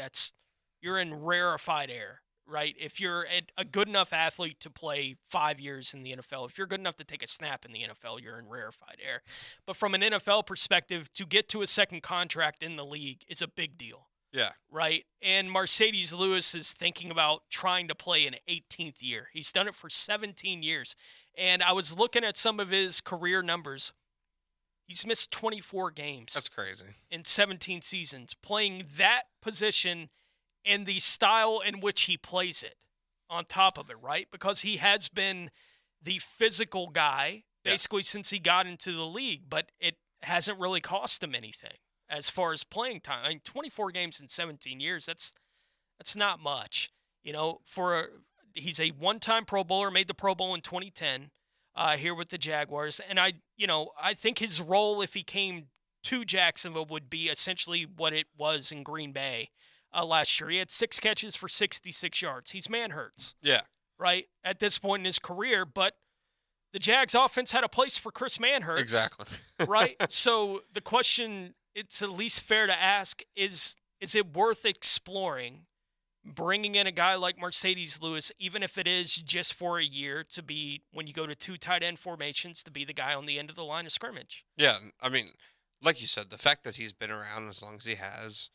You're in rarefied air, right? If you're a good enough athlete to play 5 years in the NFL, if you're good enough to take a snap in the NFL, you're in rarefied air. But from an NFL perspective, to get to a second contract in the league is a big deal. Yeah. Right? And Mercedes Lewis is thinking about trying to play an 18th year. He's done it for 17 years. And I was looking at some of his career numbers. He's missed 24 games. That's crazy. In 17 seasons, playing that position in the style in which he plays it on top of it, right? Because he has been the physical guy basically since he got into the league, but it hasn't really cost him anything as far as playing time. I mean, 24 games in 17 years, that's not much. You know, he's a one-time Pro Bowler, made the Pro Bowl in 2010 here with the Jaguars. And I think his role, if he came to Jacksonville, would be essentially what it was in Green Bay last year. He had 6 catches for 66 yards. He's man-hurts. Yeah. Right? At this point in his career, but the Jags offense had a place for Chris Manhurts. Exactly. Right? So the question it's at least fair to ask is it worth exploring bringing in a guy like Mercedes Lewis, even if it is just for a year, to be, when you go to 2 tight end formations, to be the guy on the end of the line of scrimmage? Yeah, I mean, like you said, the fact that he's been around as long as he has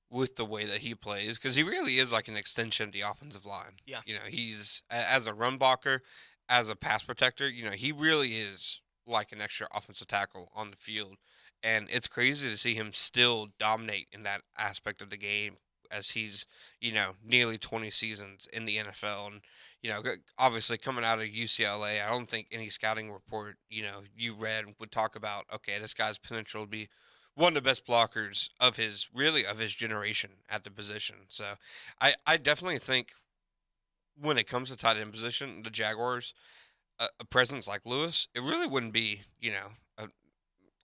with the way that he plays, because he really is like an extension of the offensive line. Yeah. You know, he's, as a run blocker, as a pass protector, you know, he really is like an extra offensive tackle on the field. And it's crazy to see him still dominate in that aspect of the game as he's, you know, nearly 20 seasons in the NFL. And, you know, obviously coming out of UCLA, I don't think any scouting report, you know, you read would talk about, okay, this guy's potential to be one of the best blockers of his generation at the position. So I definitely think when it comes to tight end position, the Jaguars, a presence like Lewis, it really wouldn't be, you know,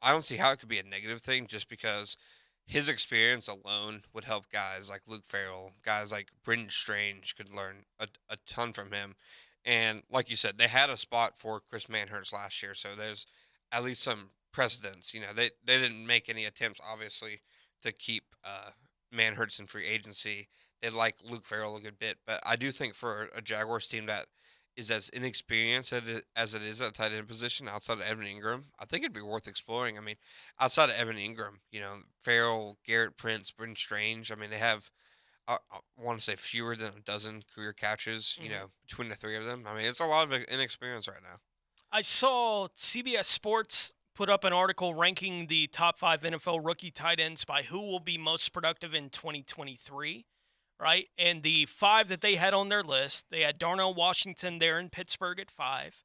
I don't see how it could be a negative thing, just because his experience alone would help guys like Luke Farrell, guys like Brendan Strange could learn a ton from him. And like you said, they had a spot for Chris Manhurts last year, so there's at least some precedence. You know, they didn't make any attempts, obviously, to keep Manhurts in free agency. They like Luke Farrell a good bit, but I do think for a Jaguars team that is as inexperienced as it is at tight end position outside of Evan Ingram, I think it'd be worth exploring. I mean, outside of Evan Ingram, you know, Farrell, Garrett Prince, Brendan Strange, I mean, they have, I want to say, fewer than a dozen career catches, you know, between the three of them. I mean, it's a lot of inexperience right now. I saw CBS Sports put up an article ranking the top 5 NFL rookie tight ends by who will be most productive in 2023. Right? And the 5 that they had on their list, they had Darnell Washington there in Pittsburgh at 5,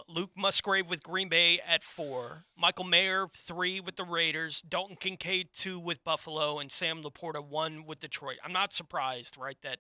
Luke Musgrave with Green Bay at 4, Michael Mayer 3 with the Raiders, Dalton Kincaid 2 with Buffalo, and Sam Laporta 1 with Detroit. I'm not surprised, right, that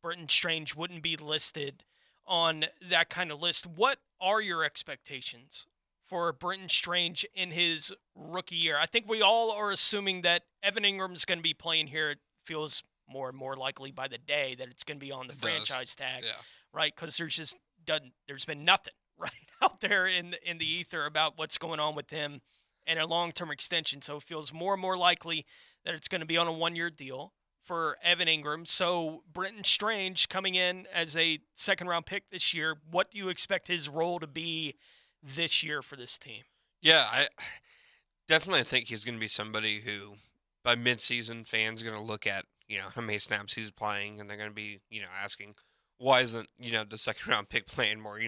Britton Strange wouldn't be listed on that kind of list. What are your expectations for Britton Strange in his rookie year? I think we all are assuming that Evan Ingram's going to be playing here. It feels more and more likely by the day that it's going to be on the franchise tag, right? Because there's been nothing right out there in the ether about what's going on with him and a long-term extension. So it feels more and more likely that it's going to be on a one-year deal for Evan Ingram. So Britton Strange coming in as a second-round pick this year, what do you expect his role to be this year for this team? Yeah, I definitely think he's going to be somebody who, by midseason, fans are going to look at, how many snaps he's playing, and they're going to be, asking, why isn't, the second-round pick playing more?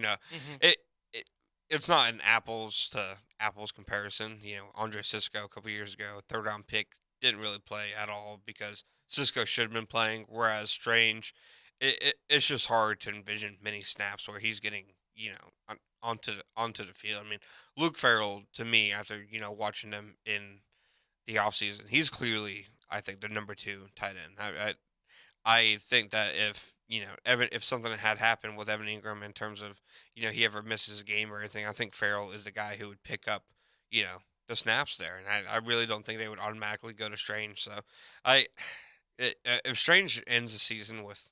It's not an apples to apples comparison. Andre Sisco a couple years ago, third-round pick, didn't really play at all because Sisco should have been playing, whereas Strange, it's just hard to envision many snaps where he's getting, onto the field. I mean, Luke Farrell, to me, after, watching him in the offseason, he's clearly, I think, the number 2 tight end. I think that if something had happened with Evan Ingram in terms of, he ever misses a game or anything, I think Farrell is the guy who would pick up, the snaps there. And I really don't think they would automatically go to Strange. So if Strange ends the season with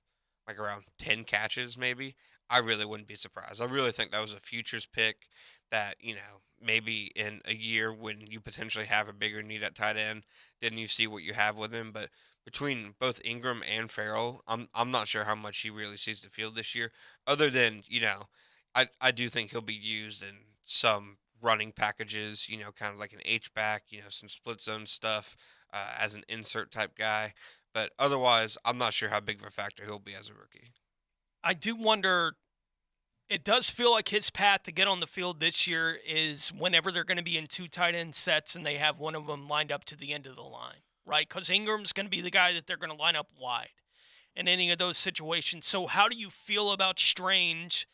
like around 10 catches, maybe, I really wouldn't be surprised. I really think that was a futures pick that, maybe in a year when you potentially have a bigger need at tight end, then you see what you have with him. But between both Ingram and Farrell, I'm not sure how much he really sees the field this year, other than, I do think he'll be used in some running packages, kind of like an H-back, some split zone stuff as an insert type guy. But otherwise, I'm not sure how big of a factor he'll be as a rookie. I do wonder, it does feel like his path to get on the field this year is whenever they're going to be in 2 tight end sets and they have one of them lined up to the end of the line, right? Because Ingram's going to be the guy that they're going to line up wide in any of those situations. So how do you feel about Strange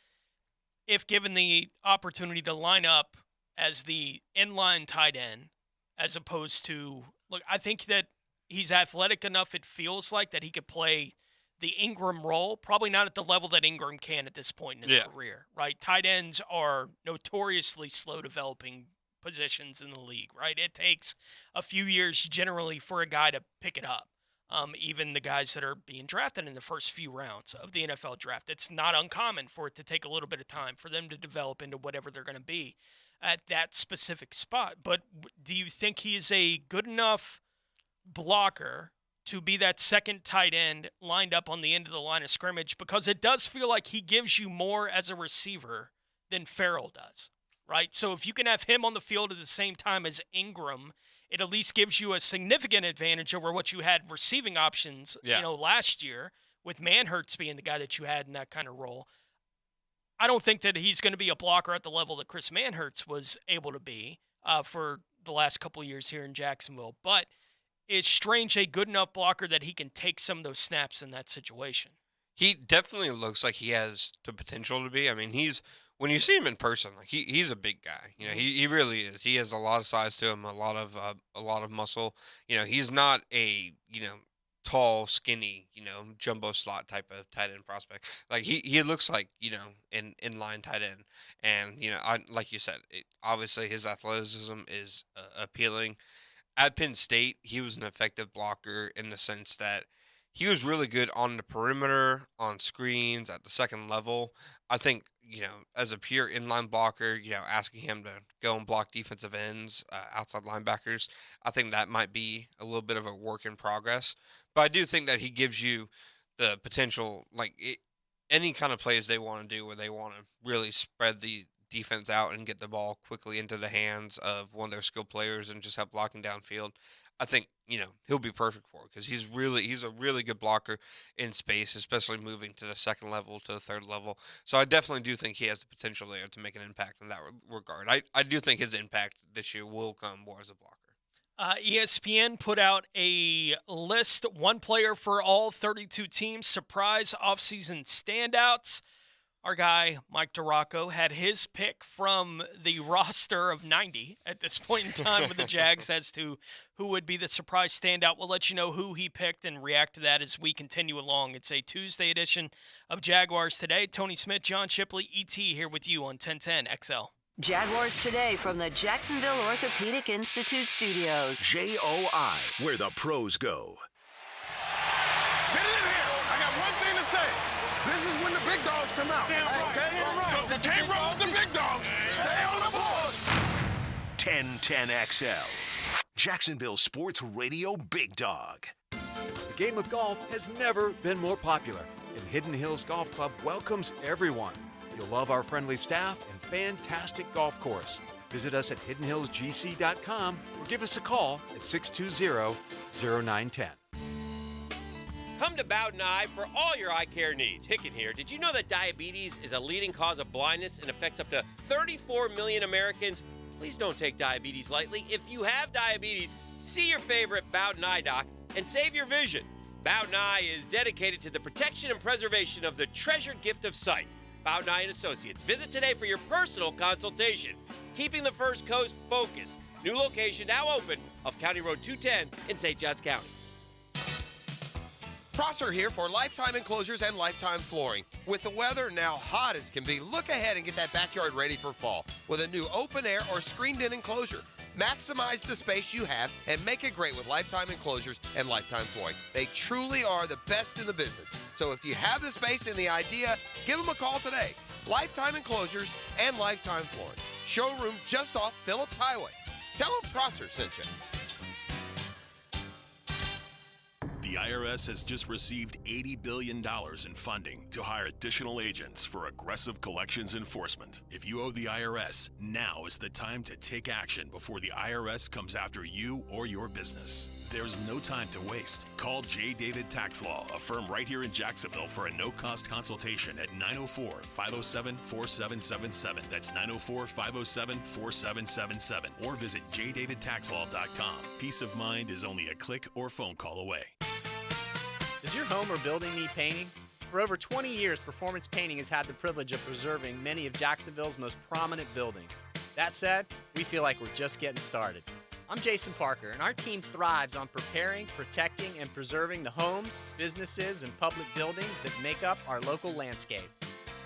if given the opportunity to line up as the inline tight end as opposed to, look, I think that he's athletic enough, it feels like, that he could play the Ingram role, probably not at the level that Ingram can at this point in his career, right? Tight ends are notoriously slow developing positions in the league, right? It takes a few years generally for a guy to pick it up. Even the guys that are being drafted in the first few rounds of the NFL draft, it's not uncommon for it to take a little bit of time for them to develop into whatever they're going to be at that specific spot. But do you think he is a good enough blocker to be that second tight end lined up on the end of the line of scrimmage? Because it does feel like he gives you more as a receiver than Farrell does, right? So if you can have him on the field at the same time as Ingram, it at least gives you a significant advantage over what you had receiving options, last year with Manhurts being the guy that you had in that kind of role. I don't think that he's going to be a blocker at the level that Chris Manhurts was able to be for the last couple of years here in Jacksonville. But is Strange a good enough blocker that he can take some of those snaps in that situation? He definitely looks like he has the potential to be. I mean, when you see him in person, like he's a big guy. He really is. He has a lot of size to him, a lot of muscle. He's not a tall, skinny, jumbo slot type of tight end prospect. Like he looks like an inline tight end, and like you said, obviously his athleticism is appealing. At Penn State, he was an effective blocker in the sense that he was really good on the perimeter, on screens, at the second level. I think, as a pure inline blocker, asking him to go and block defensive ends, outside linebackers, I think that might be a little bit of a work in progress. But I do think that he gives you the potential, any kind of plays they want to do where they want to really spread the defense out and get the ball quickly into the hands of one of their skilled players and just have blocking downfield. I think, he'll be perfect for it because he's a really good blocker in space, especially moving to the second level, to the third level. So I definitely do think he has the potential there to make an impact in that regard. I do think his impact this year will come more as a blocker. ESPN put out a list, one player for all 32 teams, surprise offseason standouts. Our guy, Mike DeRocco, had his pick from the roster of 90 at this point in time with the Jags as to who would be the surprise standout. We'll let you know who he picked and react to that as we continue along. It's a Tuesday edition of Jaguars Today. Tony Smith, John Shipley, ET here with you on 1010 XL. Jaguars Today from the Jacksonville Orthopedic Institute Studios. JOI, where the pros go. Get in here. I got one thing to say. This is when the big dogs come out. Okay? You can't roll with the big dogs. Stay on the board. 1010 XL. Jacksonville Sports Radio Big Dog. The game of golf has never been more popular, and Hidden Hills Golf Club welcomes everyone. You'll love our friendly staff and fantastic golf course. Visit us at hiddenhillsgc.com or give us a call at 620-0910. Come to Bowden Eye for all your eye care needs. Hicken here. Did you know that diabetes is a leading cause of blindness and affects up to 34 million Americans? Please don't take diabetes lightly. If you have diabetes, see your favorite Bowden Eye doc and save your vision. Bowden Eye is dedicated to the protection and preservation of the treasured gift of sight. Bowden Eye & Associates. Visit today for your personal consultation. Keeping the First Coast focused. New location now open of County Road 210 in St. Johns County. Prosser here for Lifetime Enclosures and Lifetime Flooring. With the weather now hot as can be, look ahead and get that backyard ready for fall with a new open air or screened-in enclosure. Maximize the space you have and make it great with Lifetime Enclosures and Lifetime Flooring. They truly are the best in the business. So if you have the space and the idea, give them a call today. Lifetime Enclosures and Lifetime Flooring. Showroom just off Phillips Highway. Tell them Prosser sent you. The IRS has just received $80 billion in funding to hire additional agents for aggressive collections enforcement. If you owe the IRS, now is the time to take action before the IRS comes after you or your business. There's no time to waste. Call J. David Tax Law, a firm right here in Jacksonville, for a no-cost consultation at 904-507-4777. That's 904-507-4777. Or visit jdavidtaxlaw.com. Peace of mind is only a click or phone call away. Does your home or building need painting? For over 20 years, Performance Painting has had the privilege of preserving many of Jacksonville's most prominent buildings. That said, we feel like we're just getting started. I'm Jason Parker, and our team thrives on preparing, protecting, and preserving the homes, businesses, and public buildings that make up our local landscape.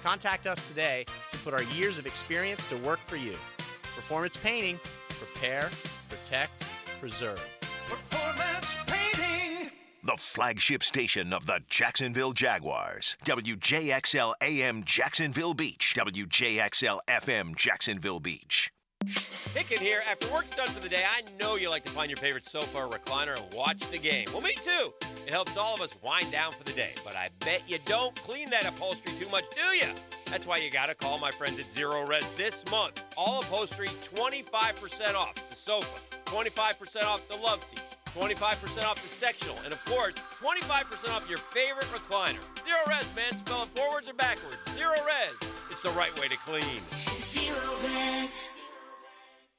Contact us today to put our years of experience to work for you. Performance Painting. Prepare, protect, preserve. Performance Painting! The flagship station of the Jacksonville Jaguars. WJXL AM Jacksonville Beach. WJXL FM Jacksonville Beach. Hicken here. After work's done for the day, I know you like to find your favorite sofa or recliner and watch the game. Well, me too. It helps all of us wind down for the day. But I bet you don't clean that upholstery too much, do you? That's why you gotta call my friends at Zero Res this month. All upholstery, 25% off the sofa, 25% off the love seat, 25% off the sectional, and of course, 25% off your favorite recliner. Zero Res, man. Spell it forwards or backwards. Zero Res. It's the right way to clean. Zero Res.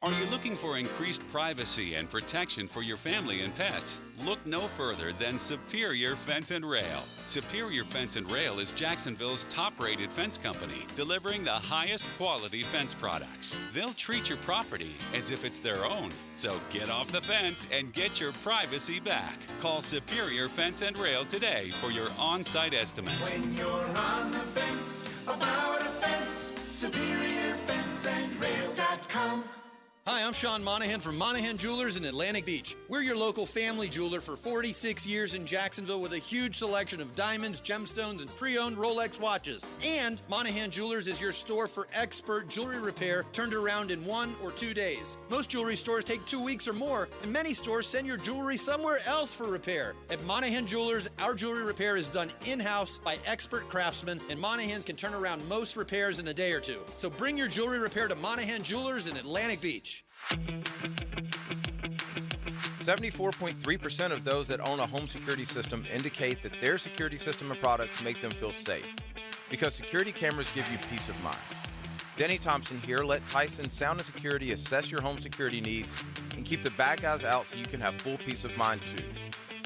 Are you looking for increased privacy and protection for your family and pets? Look no further than Superior Fence and Rail. Superior Fence and Rail is Jacksonville's top-rated fence company, delivering the highest quality fence products. They'll treat your property as if it's their own. So get off the fence and get your privacy back. Call Superior Fence and Rail today for your on-site estimate. When you're on the fence, about a fence, SuperiorFenceandRail.com. Hi, I'm Sean Monahan from Monahan Jewelers in Atlantic Beach. We're your local family jeweler for 46 years in Jacksonville with a huge selection of diamonds, gemstones, and pre-owned Rolex watches. And Monahan Jewelers is your store for expert jewelry repair turned around in 1 or 2 days. Most jewelry stores take 2 weeks or more, and many stores send your jewelry somewhere else for repair. At Monahan Jewelers, our jewelry repair is done in-house by expert craftsmen, and Monahans can turn around most repairs in a day or two. So bring your jewelry repair to Monahan Jewelers in Atlantic Beach. 74.3% of those that own a home security system indicate that their security system and products make them feel safe, because security cameras give you peace of mind. Denny Thompson here. Let Tyson Sound and Security assess your home security needs and keep the bad guys out so you can have full peace of mind too.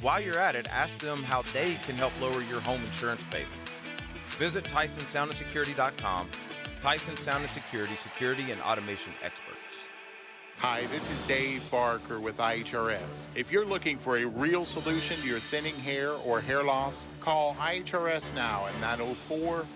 While you're at it, ask them how they can help lower your home insurance payments. Visit TysonSoundandSecurity.com. Tyson Sound and Security, security and automation experts. Hi, this is Dave Barker with IHRS. If you're looking for a real solution to your thinning hair or hair loss, call IHRS now at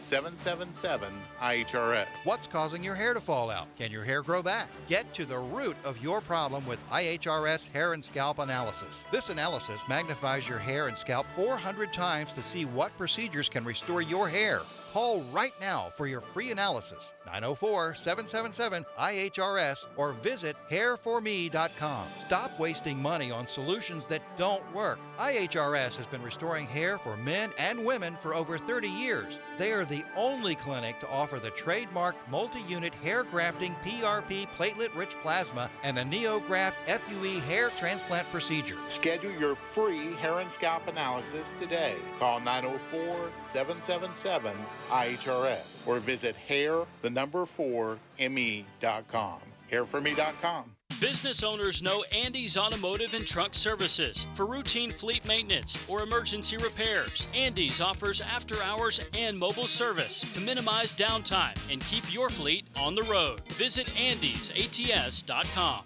904-777-IHRS. What's causing your hair to fall out? Can your hair grow back? Get to the root of your problem with IHRS Hair and Scalp Analysis. This analysis magnifies your hair and scalp 400 times to see what procedures can restore your hair. Call right now for your free analysis, 904-777-IHRS, or visit hairforme.com. Stop wasting money on solutions that don't work. IHRS has been restoring hair for men and women for over 30 years. They are the only clinic to offer the trademarked multi-unit hair grafting PRP platelet-rich plasma and the NeoGraft FUE hair transplant procedure. Schedule your free hair and scalp analysis today. Call 904-777-IHRS or visit hair4me.com. Hairforme.com. Business owners know Andy's Automotive and Truck Services for routine fleet maintenance or emergency repairs. Andy's offers after-hours and mobile service to minimize downtime and keep your fleet on the road. Visit andysats.com.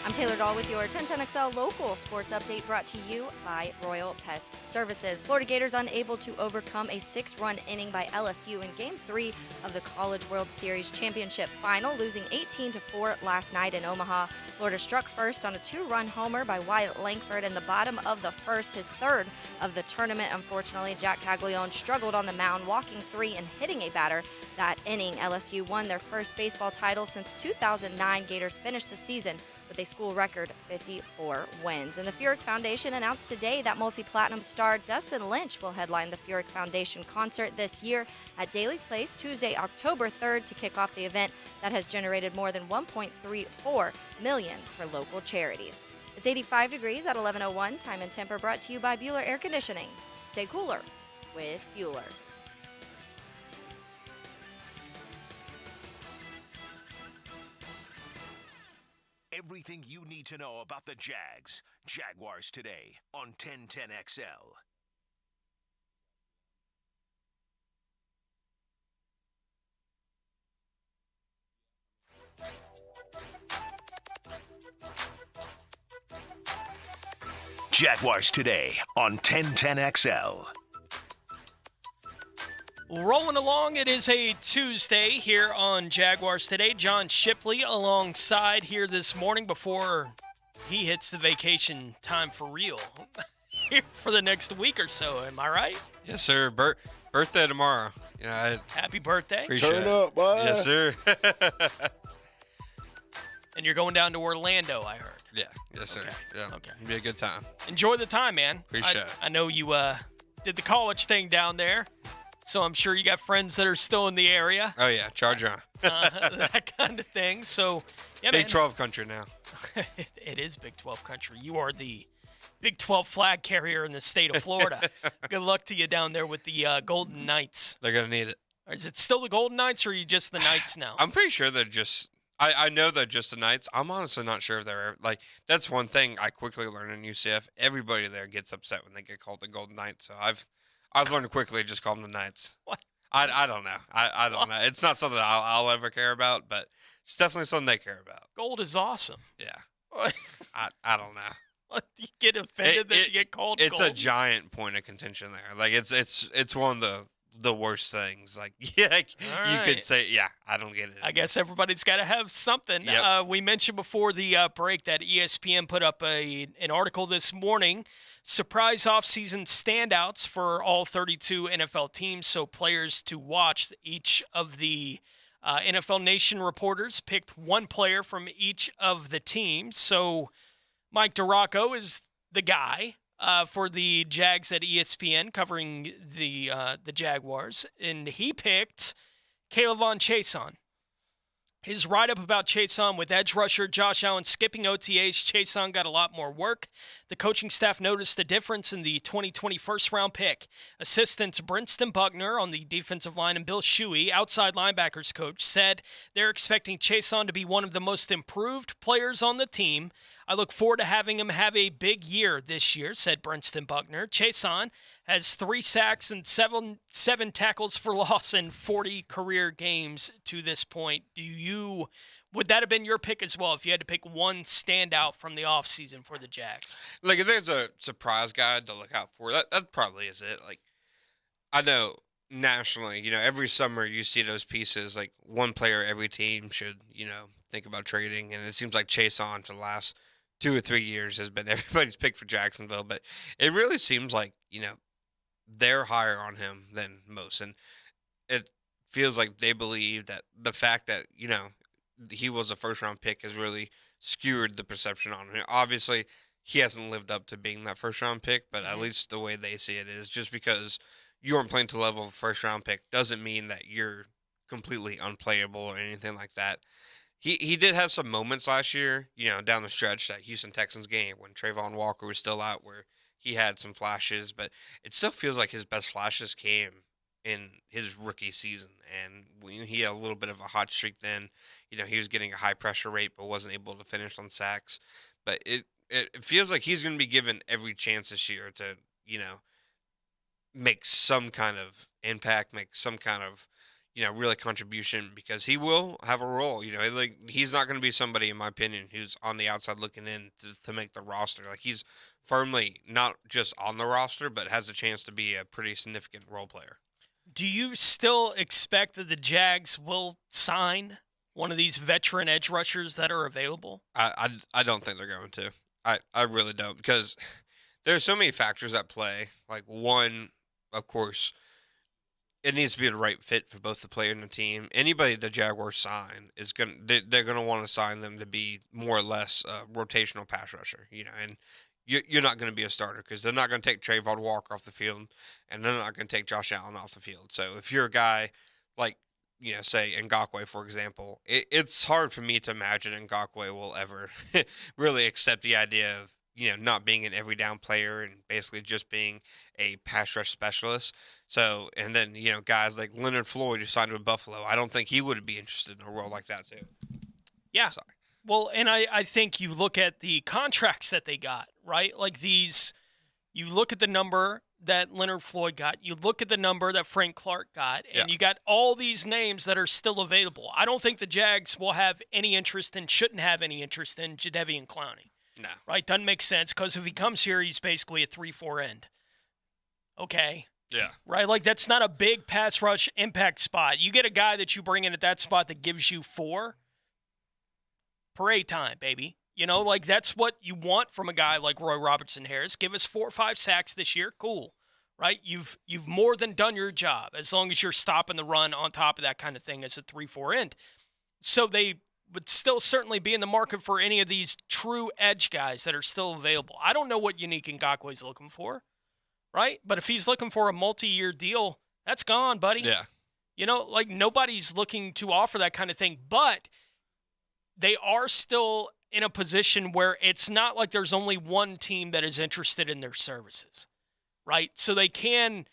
I'm Taylor Dahl with your 1010XL local sports update brought to you by Royal Pest Services. Florida Gators unable to overcome a 6-run inning by LSU in Game 3 of the College World Series Championship Final, losing 18-4 last night in Omaha. Florida struck first on a 2-run homer by Wyatt Langford in the bottom of the first, his third of the tournament. Unfortunately, Jack Caglione struggled on the mound, walking 3 and hitting a batter that inning. LSU won their first baseball title since 2009. Gators finished the season with a school record 54 wins. And the Furyk Foundation announced today that multi-platinum star Dustin Lynch will headline the Furyk Foundation concert this year at Daly's Place Tuesday, October 3rd to kick off the event that has generated more than $1.34 million for local charities. It's 85 degrees at 11:01. Time and Temper brought to you by Bueller Air Conditioning. Stay cooler with Bueller. Everything you need to know about the Jags. Jaguars today on 1010XL. Jaguars today on 1010XL. Rolling along, it is a Tuesday here on Jaguars Today. John Shipley alongside here this morning before he hits the vacation time for real here for the next week or so. Am I right? Yes, sir. Birthday tomorrow. Happy birthday. Appreciate Turn up, boy. Yes, sir. And you're going down to Orlando, I heard. Yeah. Yes, sir. Okay. Yeah. Okay. It'll be a good time. Enjoy the time, man. Appreciate it. I know you did the college thing down there. So I'm sure you got friends that are still in the area. Oh, yeah. Charge on. That kind of thing. So, yeah, Big man. 12 country now. It is Big 12 country. You are the Big 12 flag carrier in the state of Florida. Good luck to you down there with the Golden Knights. They're going to need it. Is it still the Golden Knights, or are you just the Knights now? I'm pretty sure they're just I know they're just the Knights. I'm honestly not sure if they're like, that's one thing I quickly learned in UCF. Everybody there gets upset when they get called the Golden Knights. So I've learned to quickly just call them the Knights. What? I don't know. I don't know. It's not something I'll ever care about, but it's definitely something they care about. Gold is awesome. Yeah. I don't know. You get offended that you get called It's gold? a giant point of contention there. Like it's one of the worst things. Like, yeah, you could say, yeah, I don't get it. I guess everybody's got to have something. Yep. We mentioned before the break that ESPN put up an article this morning, surprise offseason standouts for all 32 NFL teams, so players to watch. Each of the NFL Nation reporters picked one player from each of the teams. So Mike DiRocco is the guy for the Jags at ESPN, covering the Jaguars, and he picked Kayvon Chaisson. His write-up about Chaisson with edge rusher Josh Allen skipping OTAs, Chaisson got a lot more work. The coaching staff noticed a difference in the 2020 first-round pick. Assistants Brinston Buckner on the defensive line and Bill Shuey, outside linebackers coach, said they're expecting Chaisson to be one of the most improved players on the team. I look forward to having him have a big year this year, said Brinston Buckner. Chaisson has 3 sacks and seven tackles for loss in 40 career games to this point. Would that have been your pick as well if you had to pick one standout from the offseason for the Jags? Like, if there's a surprise guy to look out for, that probably is it. Like, I know nationally, every summer you see those pieces, like one player every team should, think about trading. And it seems like Chase on for the last 2 or 3 years has been everybody's pick for Jacksonville. But it really seems like, they're higher on him than most. And it feels like they believe that the fact that, he was a first-round pick has really skewed the perception on him. Obviously, he hasn't lived up to being that first-round pick, but at least the way they see it is just because you aren't playing to the level of a first-round pick doesn't mean that you're completely unplayable or anything like that. He did have some moments last year, down the stretch, that Houston Texans game when Trayvon Walker was still out, where he had some flashes, but it still feels like his best flashes came in his rookie season. And he had a little bit of a hot streak then. He was getting a high pressure rate, but wasn't able to finish on sacks. But it feels like he's going to be given every chance this year to, make some kind of impact, make some kind of, really contribution, because he will have a role. He's not going to be somebody, in my opinion, who's on the outside looking in to make the roster. Like, he's firmly not just on the roster, but has a chance to be a pretty significant role player. Do you still expect that the Jags will sign one of these veteran edge rushers that are available? I don't think they're going to. I really don't, because there's so many factors at play. Like, one, of course, it needs to be the right fit for both the player and the team. Anybody the Jaguars sign they're gonna want to sign them to be more or less a rotational pass rusher. And you're not going to be a starter, because they're not going to take Trayvon Walker off the field, and they're not going to take Josh Allen off the field. So if you're a guy like, say Ngakoue, for example, it's hard for me to imagine Ngakoue will ever really accept the idea of, not being an every down player and basically just being a pass rush specialist. So, and then, guys like Leonard Floyd, who signed with Buffalo, I don't think he would be interested in a role like that too. Yeah. Sorry. Well, and I think you look at the contracts that they got, right? Like you look at the number that Leonard Floyd got, you look at the number that Frank Clark got, and you got all these names that are still available. I don't think the Jags will have any interest in, shouldn't have any interest in Jadeveon Clowney. No. Right? Doesn't make sense, because if he comes here, he's basically a 3-4 end. Okay. Yeah. Right? Like, that's not a big pass rush impact spot. You get a guy that you bring in at that spot that gives you 4. Parade time, baby. Like, that's what you want from a guy like Roy Robertson Harris. Give us 4 or 5 sacks this year. Cool. Right? You've more than done your job, as long as you're stopping the run on top of that kind of thing as a 3-4 end. So they would still certainly be in the market for any of these true edge guys that are still available. I don't know what Unique Ngakoue is looking for, right? But if he's looking for a multi-year deal, that's gone, buddy. Yeah. Like, nobody's looking to offer that kind of thing, but they are still in a position where it's not like there's only one team that is interested in their services, right? So they can,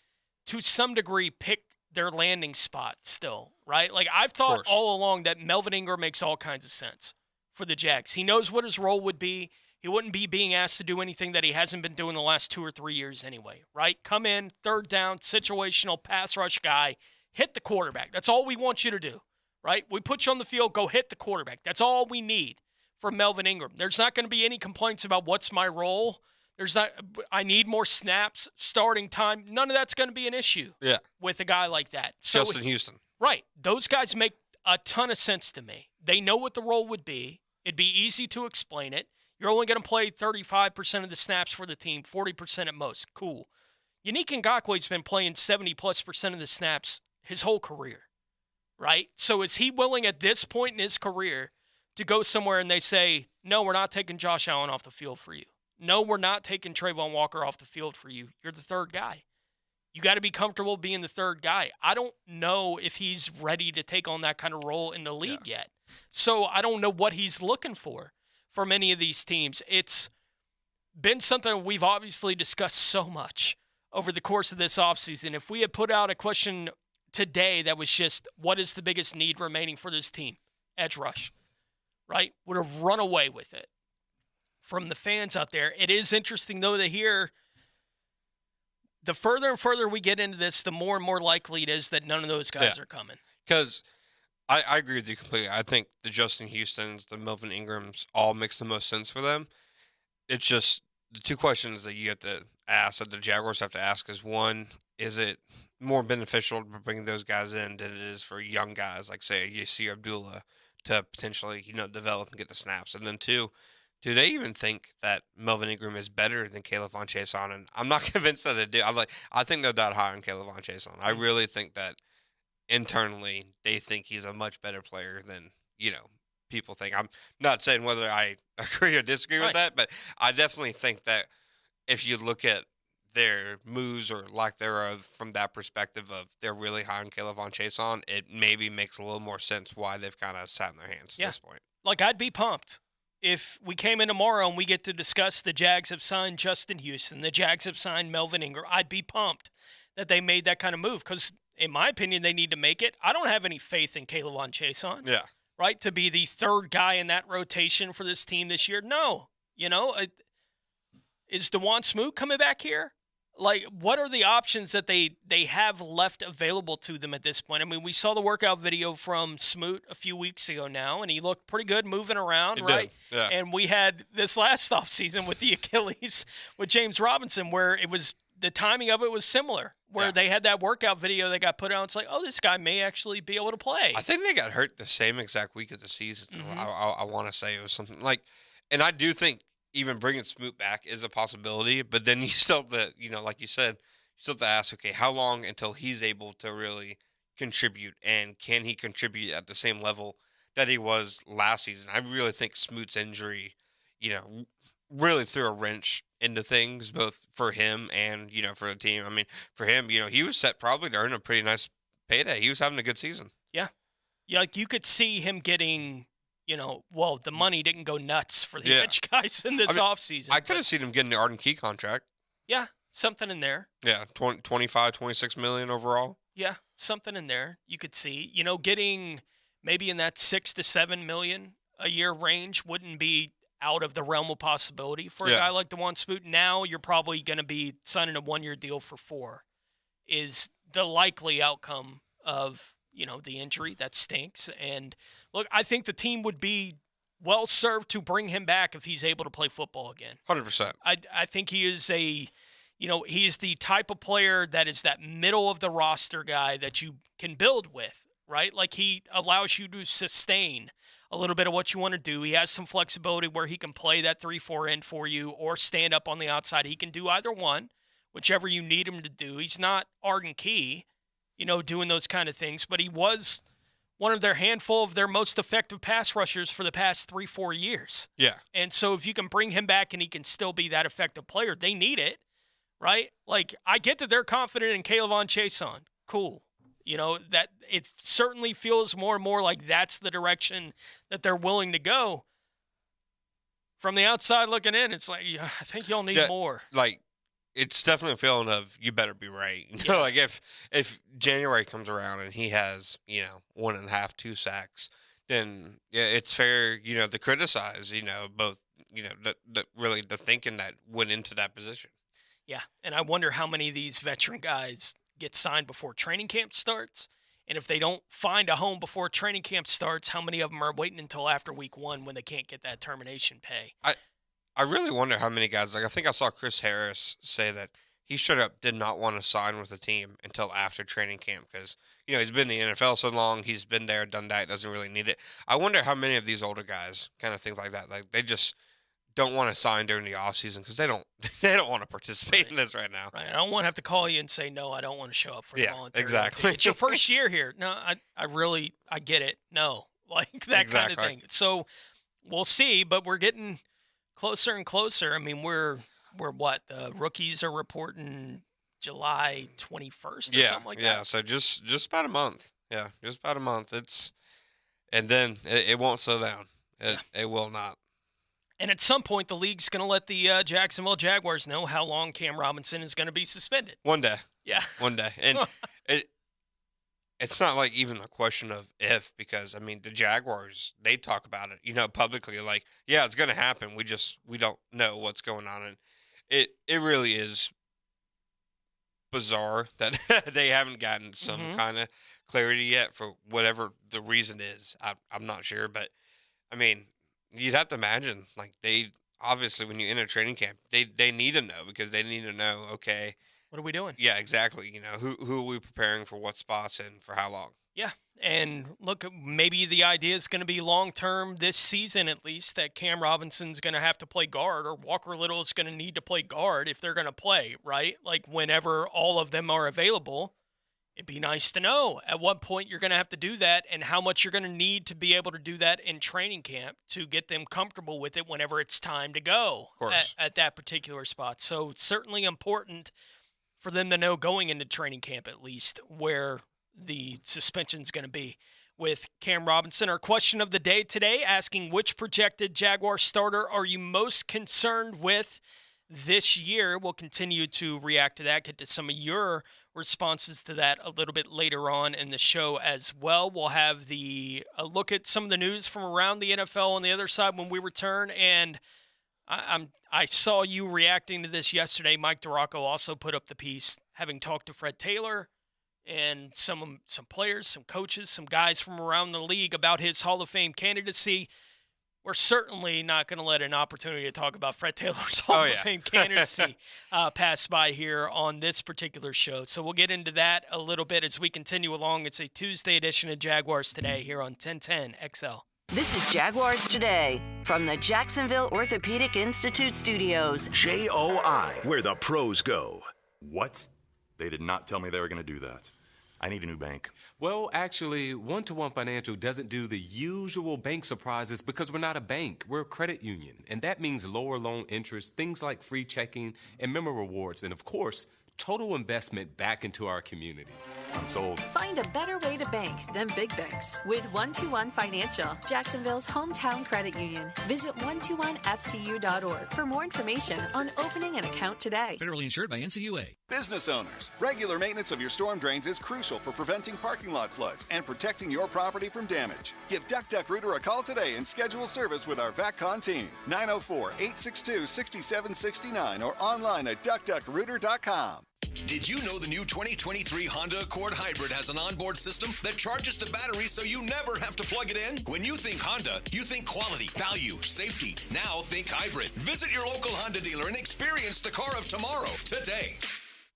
to some degree, pick their landing spot still, right? Like, I've thought all along that Melvin Ingram makes all kinds of sense for the Jags. He knows what his role would be. He wouldn't be being asked to do anything that he hasn't been doing the last 2 or 3 years anyway, right? Come in, third down, situational pass rush guy, hit the quarterback. That's all we want you to do, right? We put you on the field, go hit the quarterback. That's all we need from Melvin Ingram. There's not going to be any complaints about what's my role. I need more snaps, starting time. None of that's going to be an issue with a guy like that. So, Justin Houston. Right. Those guys make a ton of sense to me. They know what the role would be. It'd be easy to explain it. You're only going to play 35% of the snaps for the team, 40% at most. Cool. Unique Ngakoue's been playing 70+% of the snaps his whole career, right? So is he willing at this point in his career to go somewhere and they say, no, we're not taking Josh Allen off the field for you. No, we're not taking Trayvon Walker off the field for you. You're the third guy. You got to be comfortable being the third guy. I don't know if he's ready to take on that kind of role in the league yet. So I don't know what he's looking for from any of these teams. It's been something we've obviously discussed so much over the course of this offseason. If we had put out a question today that was just, what is the biggest need remaining for this team? Edge rush, right? Would have run away with it from the fans out there. It is interesting, though, to hear the further and further we get into this, the more and more likely it is that none of those guys are coming. Because I agree with you completely. I think the Justin Houstons, the Melvin Ingrams, all makes the most sense for them. It's just the two questions that you have to ask, that the Jaguars have to ask, is one, is it more beneficial to bring those guys in than it is for young guys like, say, Yasir Abdullah to potentially, develop and get the snaps? And then two, do they even think that Melvin Ingram is better than Caleb Von Chason? And I'm not convinced that they do. I think they're that high on Caleb Von Chason. I really think that internally they think he's a much better player than, people think. I'm not saying whether I agree or disagree with that, but I definitely think that if you look at their moves or lack thereof from that perspective of they're really high on Caleb Von Chason, it maybe makes a little more sense why they've kind of sat in their hands at this point. Like, I'd be pumped if we came in tomorrow and we get to discuss the Jags have signed Justin Houston, the Jags have signed Melvin Ingram. I'd be pumped that they made that kind of move because, in my opinion, they need to make it. I don't have any faith in Caleb Von Chason. Yeah. Right? To be the third guy in that rotation for this team this year. No. Is DeJuan Smoot coming back here? Like, what are the options that they have left available to them at this point? I mean, we saw the workout video from Smoot a few weeks ago now, and he looked pretty good moving around, right? Yeah. And we had this last offseason with the Achilles with James Robinson where it was the timing of it was similar, where they had that workout video that got put out. It's like, oh, this guy may actually be able to play. I think they got hurt the same exact week of the season. I want to say it was something like, and I do think even bringing Smoot back is a possibility, but then you still have to, like you said, you still have to ask, okay, how long until he's able to really contribute, and can he contribute at the same level that he was last season? I really think Smoot's injury, really threw a wrench into things, both for him and, for the team. I mean, for him, he was set probably to earn a pretty nice payday. He was having a good season. Yeah. Yeah, like you could see him getting, the money didn't go nuts for the edge guys in this offseason. I could have seen him getting the Arden Key contract. Yeah, something in there. Yeah, 25, 26 million overall. Yeah, something in there you could see. Getting maybe in that 6 to 7 million a year range wouldn't be out of the realm of possibility for a guy like DeJuan Smoot. Now you're probably going to be signing a 1-year deal for 4 is the likely outcome of, the injury. That stinks. And look, I think the team would be well served to bring him back if he's able to play football again. 100%. I think he is he is the type of player that is that middle of the roster guy that you can build with, right? Like, he allows you to sustain a little bit of what you want to do. He has some flexibility where he can play that 3-4 end for you or stand up on the outside. He can do either one, whichever you need him to do. He's not Arden Key, doing those kind of things, but he was one of their handful of their most effective pass rushers for the past 3-4 years. Yeah. And so if you can bring him back and he can still be that effective player, they need it, right? Like, I get that they're confident in Caleb Von Chason. Cool. That it certainly feels more and more like that's the direction that they're willing to go. From the outside looking in, it's like, I think you'll need more. Like, it's definitely a feeling of you better be right. Like, if January comes around and he has, 1.5, 2 sacks, then it's fair, to criticize, both, really the thinking that went into that position. Yeah, and I wonder how many of these veteran guys get signed before training camp starts. And if they don't find a home before training camp starts, how many of them are waiting until after week 1 when they can't get that termination pay? I really wonder how many guys, I think I saw Chris Harris say that he straight up did not want to sign with the team until after training camp because, he's been in the NFL so long, he's been there, done that, doesn't really need it. I wonder how many of these older guys kind of think like that. Like, they just don't want to sign during the offseason because they don't want to participate in this right now. Right. I don't want to have to call you and say, no, I don't want to show up for the voluntary. Exactly. It's your first year here. No, I get it. No, like that kind of thing. So we'll see, but we're getting closer and closer. I mean, we're what? The rookies are reporting July 21st or something like that. Yeah, so just about a month. Yeah, just about a month. And then it won't slow down. It will not. And at some point, the league's going to let the Jacksonville Jaguars know how long Cam Robinson is going to be suspended. One day. Yeah. One day. And it's not like even a question of if, because, I mean, the Jaguars, they talk about it, publicly, like, yeah, it's going to happen. We don't know what's going on. And it really is bizarre that they haven't gotten some kind of clarity yet for whatever the reason is. I'm not sure, but I mean, you'd have to imagine like they obviously when you enter training camp, they need to know because they need to know, okay, what are we doing? Yeah, exactly. You know, who are we preparing for what spots and for how long? Yeah. And look, maybe the idea is going to be long-term this season at least that Cam Robinson's going to have to play guard or Walker Little is going to need to play guard if they're going to play, right? Like whenever all of them are available, it'd be nice to know at what point you're going to have to do that and how much you're going to need to be able to do that in training camp to get them comfortable with it whenever it's time to go at that particular spot. So it's certainly important for them to know going into training camp at least where the suspension's going to be with Cam Robinson. Our question of the day today asking which projected Jaguar starter are you most concerned with this year? We'll continue to react to that, get to some of your responses to that a little bit later on in the show as well. We'll have a look at some of the news from around the NFL on the other side when we return, and I saw you reacting to this yesterday. Mike DeRocco also put up the piece, having talked to Fred Taylor and some players, some coaches, some guys from around the league about his Hall of Fame candidacy. We're certainly not going to let an opportunity to talk about Fred Taylor's Hall of Fame candidacy pass by here on this particular show. So we'll get into that a little bit as we continue along. It's a Tuesday edition of Jaguars Today here on 1010 XL. This is Jaguars Today from the Jacksonville Orthopedic Institute studios. JOI, where the pros go. What? They did not tell me they were going to do that. I need a new bank. Well, actually, One-to-One Financial doesn't do the usual bank surprises because we're not a bank. We're a credit union, and that means lower loan interest, things like free checking and member rewards, and of course, total investment back into our community. I'm sold. Find a better way to bank than big banks with One-to-One Financial, Jacksonville's hometown credit union. Visit 121fcu.org for more information on opening an account today. Federally insured by NCUA. Business owners, regular maintenance of your storm drains is crucial for preventing parking lot floods and protecting your property from damage. Give Duck Duck Rooter a call today and schedule service with our VACCON team. 904-862-6769 or online at duckduckrooter.com. Did you know the new 2023 Honda Accord Hybrid has an onboard system that charges the battery so you never have to plug it in? When you think Honda, you think quality, value, safety. Now think hybrid. Visit your local Honda dealer and experience the car of tomorrow today.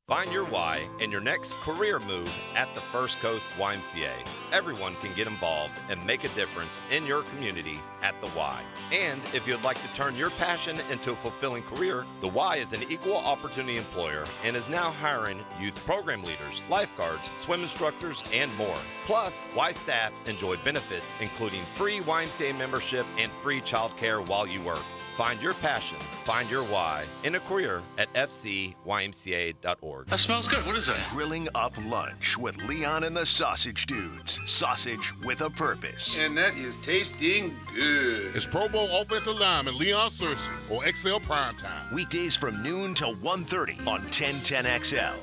Find your why in your next career move at the First Coast YMCA. Everyone can get involved and make a difference in your community at the Y. And if you'd like to turn your passion into a fulfilling career, the Y is an equal opportunity employer and is now hiring youth program leaders, lifeguards, swim instructors, and more. Plus, Y staff enjoy benefits including free YMCA membership and free childcare while you work. Find your passion, find your why in a career at fcymca.org. That smells good. What is that? Grilling up lunch with Leon and the Sausage Dudes. Sausage with a purpose. And that is tasting good. It's Pro Bowl offensive lineman Leon Searcy or XL Primetime. Weekdays from noon till 1:30 on 1010XL.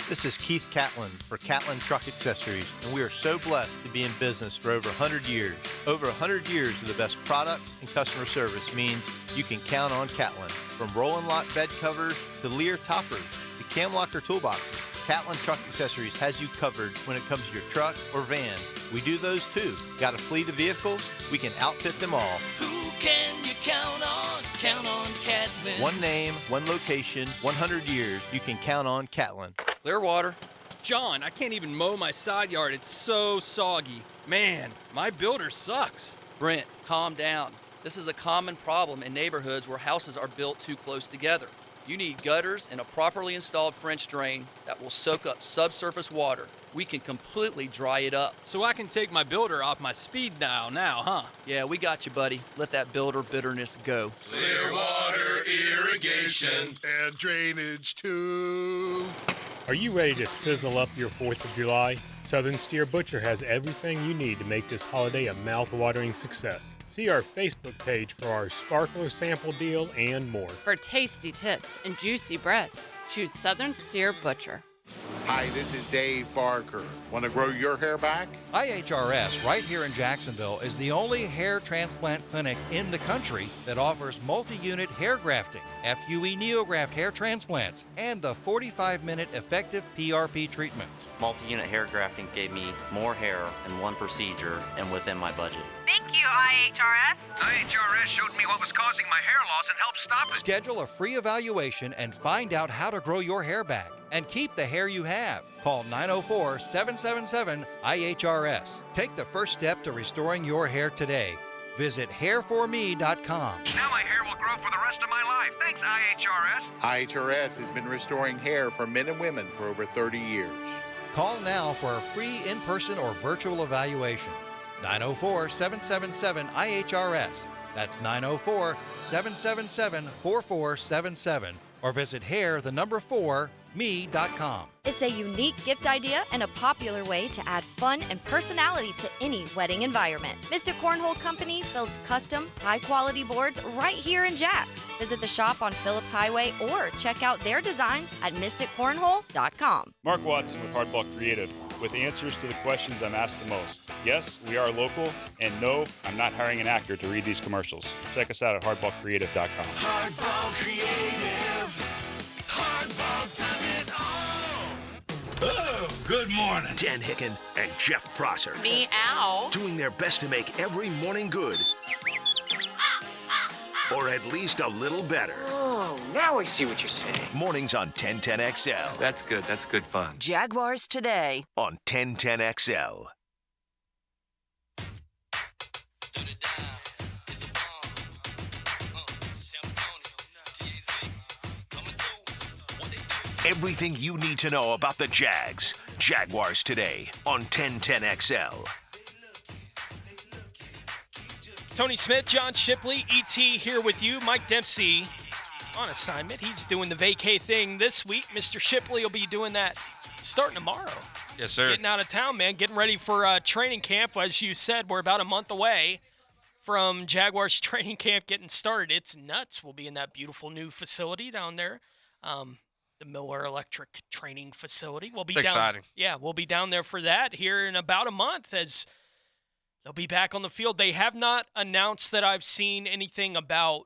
This is Keith Catlin for Catlin Truck Accessories, and we are so blessed to be in business for over 100 years. Over 100 years of the best product and customer service means you can count on Catlin. From roll and lock bed covers to Lear toppers to cam locker toolboxes, Catlin Truck Accessories has you covered when it comes to your truck or van. We do those too. Got a fleet of vehicles? We can outfit them all. Who can you count on? Count on Catlin. One name, one location, 100 years. You can count on Catlin. Clearwater. John, I can't even mow my side yard. It's so soggy. Man, my builder sucks. Brent, calm down. This is a common problem in neighborhoods where houses are built too close together. You need gutters and a properly installed French drain that will soak up subsurface water. We can completely dry it up. So I can take my builder off my speed dial now, huh? Yeah, we got you, buddy. Let that builder bitterness go. Clearwater irrigation and drainage too. Are you ready to sizzle up your 4th of July? Southern Steer Butcher has everything you need to make this holiday a mouth-watering success. See our Facebook page for our sparkler sample deal and more. For tasty tips and juicy breasts, choose Southern Steer Butcher. Hi, this is Dave Barker. Want to grow your hair back? IHRS, right here in Jacksonville, is the only hair transplant clinic in the country that offers multi-unit hair grafting, FUE NeoGraft hair transplants, and the 45-minute effective PRP treatments. Multi-unit hair grafting gave me more hair in one procedure and within my budget. Thank you, IHRS. IHRS showed me what was causing my hair loss and helped stop it. Schedule a free evaluation and find out how to grow your hair back and keep the hair you have. Call 904-777-IHRS. Take the first step to restoring your hair today. Visit hairforme.com. Now my hair will grow for the rest of my life. Thanks, IHRS. IHRS has been restoring hair for men and women for over 30 years. Call now for a free in-person or virtual evaluation. 904-777-IHRS. That's 904-777-4477. Or visit hair4me.com. It's a unique gift idea and a popular way to add fun and personality to any wedding environment. Mystic Cornhole Company builds custom, high-quality boards right here in Jax. Visit the shop on Phillips Highway or check out their designs at mysticcornhole.com. Mark Watson with Hardball Creative, with answers to the questions I'm asked the most. Yes, we are local, and no, I'm not hiring an actor to read these commercials. Check us out at hardballcreative.com. Hardball Creative. Hardball does it all. Oh, good morning. Dan Hicken and Jeff Prosser. Meow. Doing their best to make every morning good. Or at least a little better. Oh, now I see what you're saying. Mornings on 1010XL. That's good. That's good fun. Jaguars Today. On 1010XL. Everything you need to know about the Jags. Jaguars Today on 1010XL. Tony Smith, John Shipley, ET here with you. Mike Dempsey on assignment. He's doing the vacay thing this week. Mr. Shipley will be doing that starting tomorrow. Yes, sir. Getting out of town, man. Getting ready for training camp. As you said, we're about a month away from Jaguars training camp getting started. It's nuts. We'll be in that beautiful new facility down there. The Miller Electric Training Facility. We'll be it's exciting. Yeah, we'll be down there for that here in about a month as they'll be back on the field. They have not announced that I've seen anything about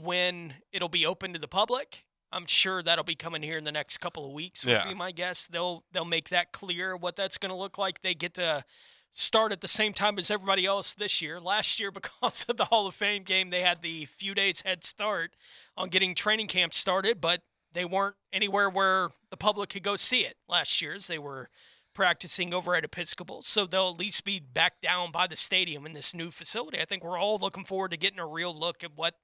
when it'll be open to the public. I'm sure that'll be coming here in the next couple of weeks, would be my guess. They'll make that clear what that's going to look like. They get to start at the same time as everybody else this year. Last year, because of the Hall of Fame game, they had the few days head start on getting training camp started, but they weren't anywhere where the public could go see it last year as they were practicing over at Episcopal. So they'll at least be back down by the stadium in this new facility. I think we're all looking forward to getting a real look at what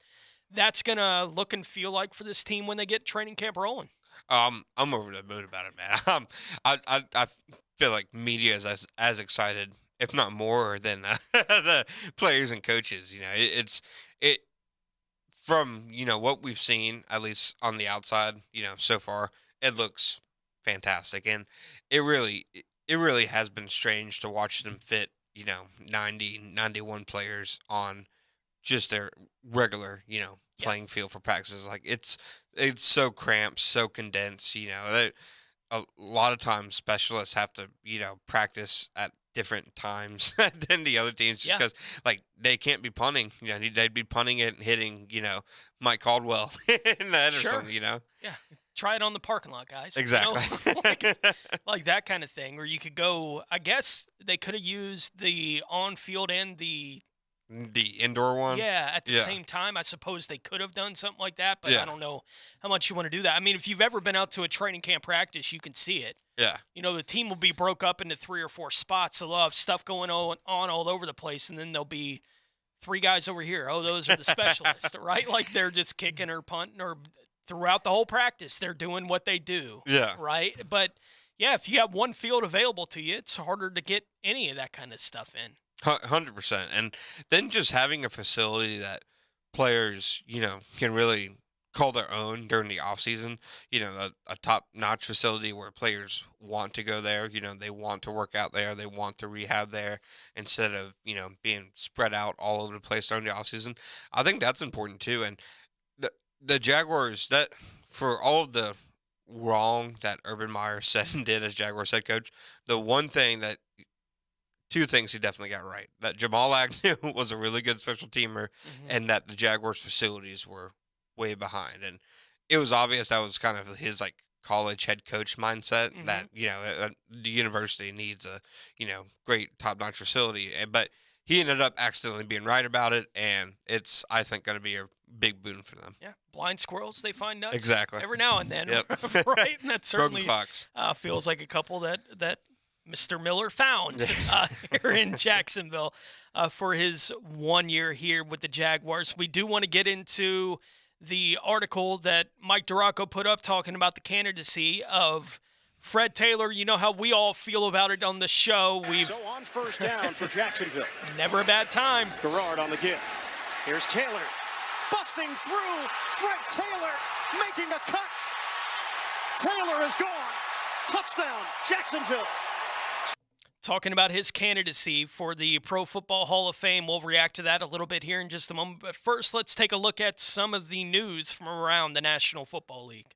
that's going to look and feel like for this team when they get training camp rolling. I'm over the moon about it, man. I feel like media is as excited, if not more, than the players and coaches. You know, it from, you know, what we've seen, at least on the outside, you know, so far, it looks fantastic. And it really has been strange to watch them fit, you know, 91 players on just their regular, you know, playing field for practices. Like it's so cramped, so condensed, you know, a lot of times specialists have to, you know, practice at different times than the other teams just because like they can't be punting, you know, they'd be punting it and hitting, you know, Mike Caldwell in the head or something, you know. Yeah, try it on the parking lot, guys. Exactly. You know? like that kind of thing. Or you could go, I guess they could have used the on-field and the indoor one. Yeah, at the same time. I suppose they could have done something like that, but I don't know how much you want to do that. I mean, if you've ever been out to a training camp practice, you can see it. Yeah. You know, the team will be broke up into 3 or 4 spots. So they'll have stuff going on all over the place, and then there'll be 3 guys over here. Oh, those are the specialists, right? Like they're just kicking or punting, or throughout the whole practice, they're doing what they do. Yeah. Right? But, yeah, if you have one field available to you, it's harder to get any of that kind of stuff in. 100%. And then just having a facility that players, you know, can really call their own during the off season, you know, a top-notch facility where players want to go there, you know, they want to work out there, they want to rehab there instead of, you know, being spread out all over the place during the off season. I think that's important too. And the Jaguars, that for all of the wrong that Urban Meyer said and did as Jaguars head coach, two things he definitely got right. That Jamal Agnew was a really good special teamer, and that the Jaguars facilities were way behind. And it was obvious that was kind of his like college head coach mindset that, the university needs a, great top-notch facility. But he ended up accidentally being right about it, and it's, I think, going to be a big boon for them. Yeah, blind squirrels, they find nuts. Exactly. Every now and then, Yep. right? And that certainly Fox. Feels like a couple that Mr. Miller found here in Jacksonville for his 1 year here with the Jaguars. We do want to get into the article that Mike Duraco put up talking about the candidacy of Fred Taylor. You know how we all feel about it on the show. So on first down for Jacksonville. Never a bad time. Garrard on the give. Here's Taylor. Busting through. Fred Taylor making a cut. Taylor is gone. Touchdown, Jacksonville. Talking about his candidacy for the Pro Football Hall of Fame. We'll react to that a little bit here in just a moment. But first, let's take a look at some of the news from around the National Football League.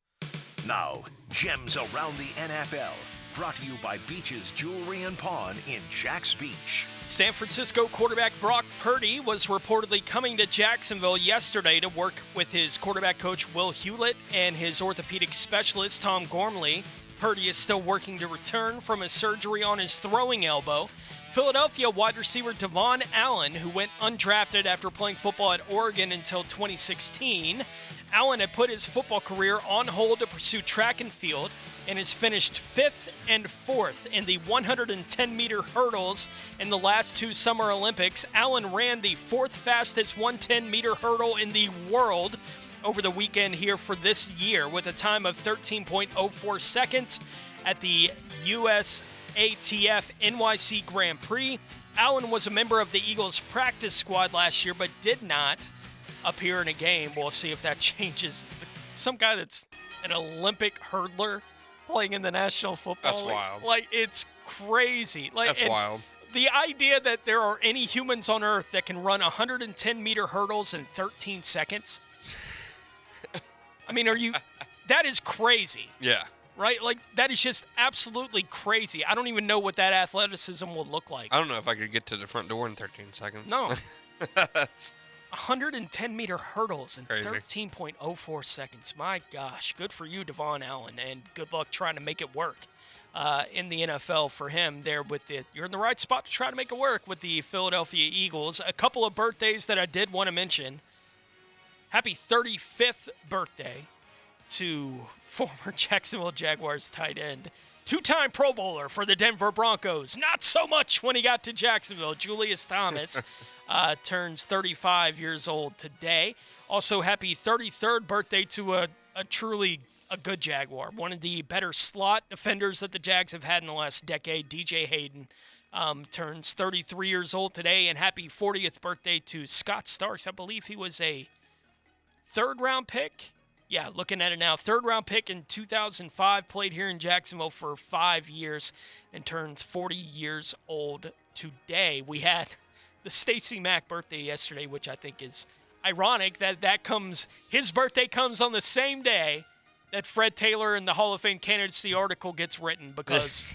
Now, gems around the NFL. Brought to you by Beach's Jewelry and Pawn in Jax Beach. San Francisco quarterback Brock Purdy was reportedly coming to Jacksonville yesterday to work with his quarterback coach Will Hewlett and his orthopedic specialist Tom Gormley. Purdy is still working to return from a surgery on his throwing elbow. Philadelphia wide receiver Devon Allen, who went undrafted after playing football at Oregon until 2016. Allen had put his football career on hold to pursue track and field and has finished 5th and 4th in the 110-meter hurdles in the last two Summer Olympics. Allen ran the 4th fastest 110-meter hurdle in the world over the weekend here for this year with a time of 13.04 seconds at the USATF NYC Grand Prix. Allen was a member of the Eagles practice squad last year but did not appear in a game. We'll see if that changes. Some guy that's an Olympic hurdler playing in the National Football League. That's wild. Like, it's crazy. That's wild. The idea that there are any humans on Earth that can run 110-meter hurdles in 13 seconds. I mean, that is crazy. Yeah. Right? Like, that is just absolutely crazy. I don't even know what that athleticism will look like. I don't know if I could get to the front door in 13 seconds. No. 110-meter hurdles in 13.04 seconds. My gosh. Good for you, Devon Allen, and good luck trying to make it work in the NFL for him there you're in the right spot to try to make it work with the Philadelphia Eagles. A couple of birthdays that I did want to mention. Happy 35th birthday to former Jacksonville Jaguars tight end, two-time Pro Bowler for the Denver Broncos. Not so much when he got to Jacksonville. Julius Thomas turns 35 years old today. Also, happy 33rd birthday to a truly good Jaguar, one of the better slot defenders that the Jags have had in the last decade. DJ Hayden turns 33 years old today, and happy 40th birthday to Scott Starks. I believe he was a third-round pick. Yeah, looking at it now. Third-round pick in 2005, played here in Jacksonville for 5 years and turns 40 years old today. We had the Stacey Mack birthday yesterday, which I think is ironic that his birthday comes on the same day that Fred Taylor in the Hall of Fame candidacy article gets written, because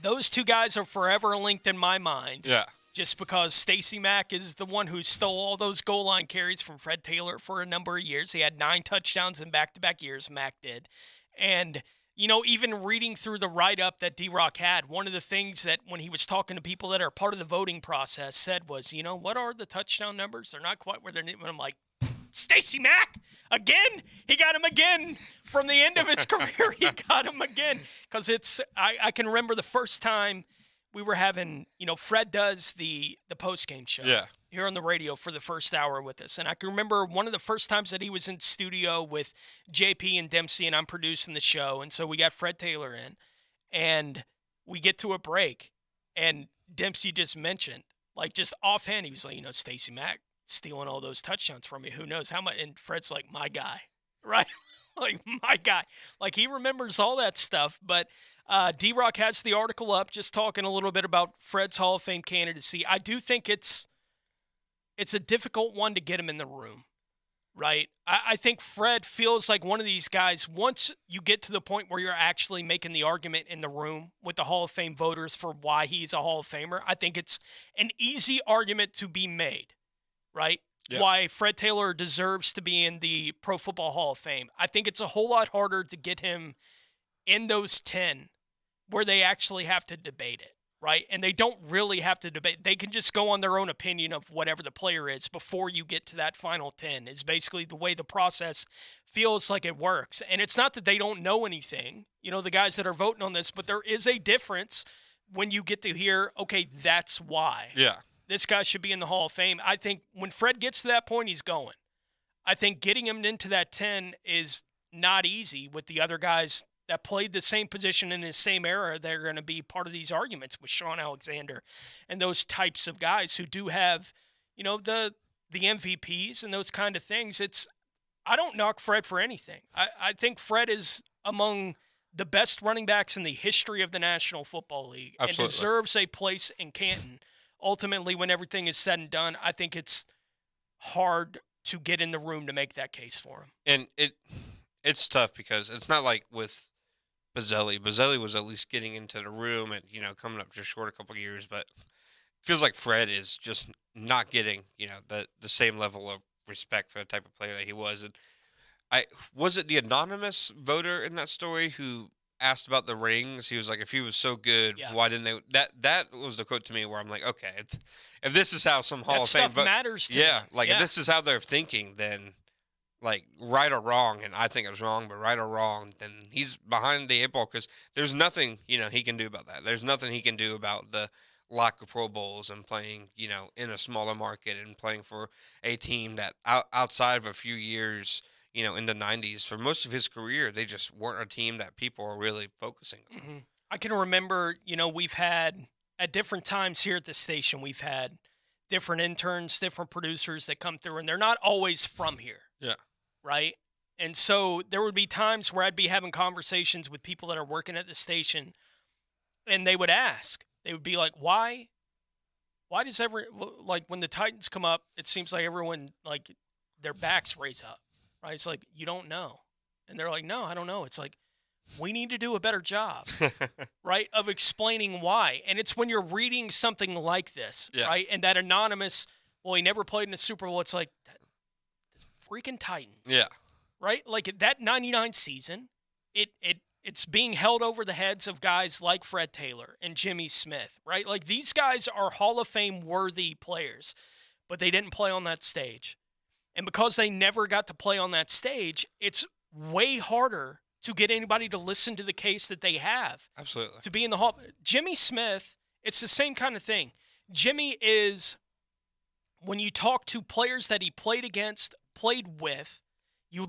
those two guys are forever linked in my mind. Yeah. Just because Stacey Mack is the one who stole all those goal line carries from Fred Taylor for a number of years. He had 9 touchdowns in back-to-back years, Mack did. And, even reading through the write-up that D-Rock had, one of the things that when he was talking to people that are part of the voting process said was, what are the touchdown numbers? They're not quite where they're... And I'm like, Stacey Mack? Again? He got him again. From the end of his career, he got him again. Because I can remember the first time we were having, Fred does the post-game show here on the radio for the first hour with us. And I can remember one of the first times that he was in studio with JP and Dempsey, and I'm producing the show. And so we got Fred Taylor in, and we get to a break, and Dempsey just mentioned, like just offhand, he was like, Stacey Mack stealing all those touchdowns from me. Who knows how much? And Fred's like, my guy, right? Like, my guy. Like, he remembers all that stuff, but... D-Rock has the article up, just talking a little bit about Fred's Hall of Fame candidacy. I do think it's a difficult one to get him in the room, right? I think Fred feels like one of these guys, once you get to the point where you're actually making the argument in the room with the Hall of Fame voters for why he's a Hall of Famer, I think it's an easy argument to be made, right? Yeah. Why Fred Taylor deserves to be in the Pro Football Hall of Fame. I think it's a whole lot harder to get him in those 10 where they actually have to debate it, right? And they don't really have to debate. They can just go on their own opinion of whatever the player is before you get to that final 10 is basically the way the process feels like it works. And it's not that they don't know anything, the guys that are voting on this, but there is a difference when you get to hear, okay, that's why. Yeah. This guy should be in the Hall of Fame. I think when Fred gets to that point, he's going. I think getting him into that 10 is not easy with the other guys that played the same position in the same era. They're going to be part of these arguments with Sean Alexander and those types of guys who do have, the MVPs and those kind of things. I don't knock Fred for anything. I think Fred is among the best running backs in the history of the National Football League. Absolutely. And deserves a place in Canton. Ultimately, when everything is said and done, I think it's hard to get in the room to make that case for him. And it's tough because it's not like with Bazzelli. Bazzelli was at least getting into the room and, coming up just short a couple of years, but it feels like Fred is just not getting, the same level of respect for the type of player that he was. And was it the anonymous voter in that story who asked about the rings? He was like, if he was so good, why didn't they? That was the quote to me where I'm like, okay, if this is how some Hall of Fame matters to them. Yeah. If this is how they're thinking, then right or wrong, and I think it was wrong, but right or wrong, then he's behind the eight ball because there's nothing he can do about that. There's nothing he can do about the lack of Pro Bowls and playing in a smaller market and playing for a team that outside of a few years. In the 90s, for most of his career, they just weren't a team that people are really focusing on. Mm-hmm. I can remember, we've had, at different times here at the station, we've had different interns, different producers that come through, and they're not always from here. Yeah. Right? And so there would be times where I'd be having conversations with people that are working at the station, and they would ask, they would be like, why does when the Titans come up, it seems like everyone, their backs raise up. Right? It's like, you don't know. And they're like, no, I don't know. It's like, we need to do a better job, right, of explaining why. And it's when you're reading something like this, right, and that anonymous, well, he never played in a Super Bowl. It's like, the freaking Titans. Yeah. Right? Like, that 99 season, it's being held over the heads of guys like Fred Taylor and Jimmy Smith, right? Like, these guys are Hall of Fame-worthy players, but they didn't play on that stage. And because they never got to play on that stage, it's way harder to get anybody to listen to the case that they have. Absolutely. To be in the Hall. Jimmy Smith, it's the same kind of thing. Jimmy is, when you talk to players that he played against, played with, you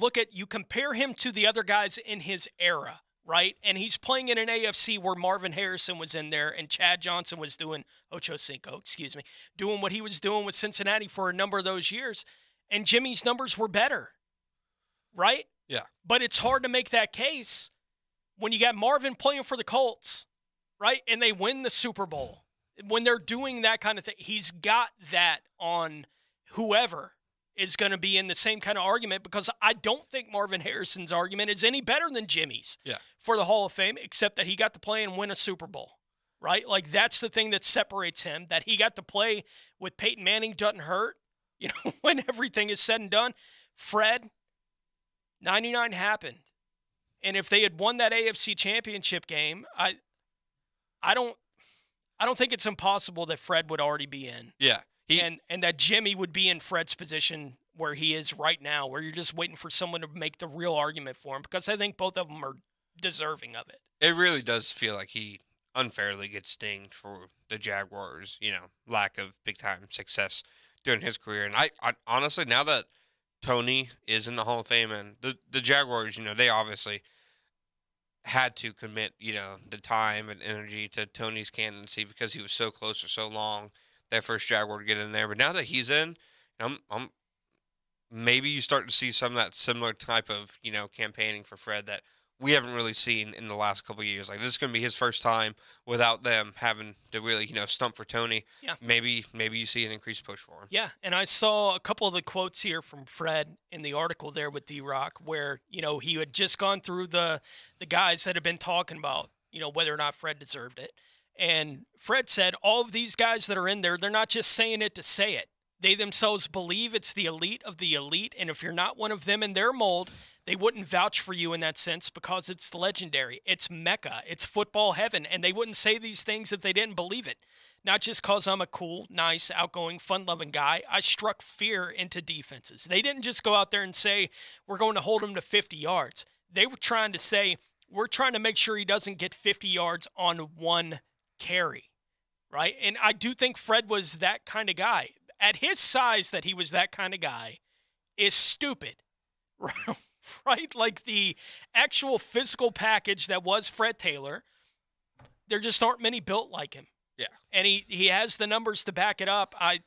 compare him to the other guys in his era, right? And he's playing in an AFC where Marvin Harrison was in there and Chad Johnson was doing what he was doing with Cincinnati for a number of those years. And Jimmy's numbers were better, right? Yeah. But it's hard to make that case when you got Marvin playing for the Colts, right? And they win the Super Bowl. When they're doing that kind of thing, he's got that on whoever is going to be in the same kind of argument because I don't think Marvin Harrison's argument is any better than Jimmy's for the Hall of Fame, except that he got to play and win a Super Bowl, right? Like, that's the thing that separates him, that he got to play with Peyton Manning doesn't hurt. When everything is said and done, Fred, 99 happened. And if they had won that AFC championship game, I don't think it's impossible that Fred would already be in. Yeah. And that Jimmy would be in Fred's position where he is right now, where you're just waiting for someone to make the real argument for him, because I think both of them are deserving of it. It really does feel like he unfairly gets dinged for the Jaguars, lack of big-time success during his career. And I honestly, now that Tony is in the Hall of Fame and the Jaguars, they obviously had to commit, the time and energy to Tony's candidacy because he was so close for so long, that first Jaguar to get in there. But now that he's in, maybe you start to see some of that similar type of, campaigning for Fred that we haven't really seen in the last couple of years. Like, this is going to be his first time without them having to really, stump for Tony. Yeah. Maybe you see an increased push for him. Yeah, and I saw a couple of the quotes here from Fred in the article there with D-Rock where, he had just gone through the guys that had been talking about, whether or not Fred deserved it. And Fred said all of these guys that are in there, they're not just saying it to say it. They themselves believe it's the elite of the elite, and if you're not one of them in their mold, they wouldn't vouch for you in that sense because it's legendary. It's Mecca. It's football heaven, and they wouldn't say these things if they didn't believe it. Not just because I'm a cool, nice, outgoing, fun-loving guy. I struck fear into defenses. They didn't just go out there and say, we're going to hold him to 50 yards. They were trying to say, we're trying to make sure he doesn't get 50 yards on one carry, right? And I do think Fred was that kind of guy. At his size, that he was that kind of guy is stupid, right? Like the actual physical package that was Fred Taylor, there just aren't many built like him. Yeah. And he has the numbers to back it up. I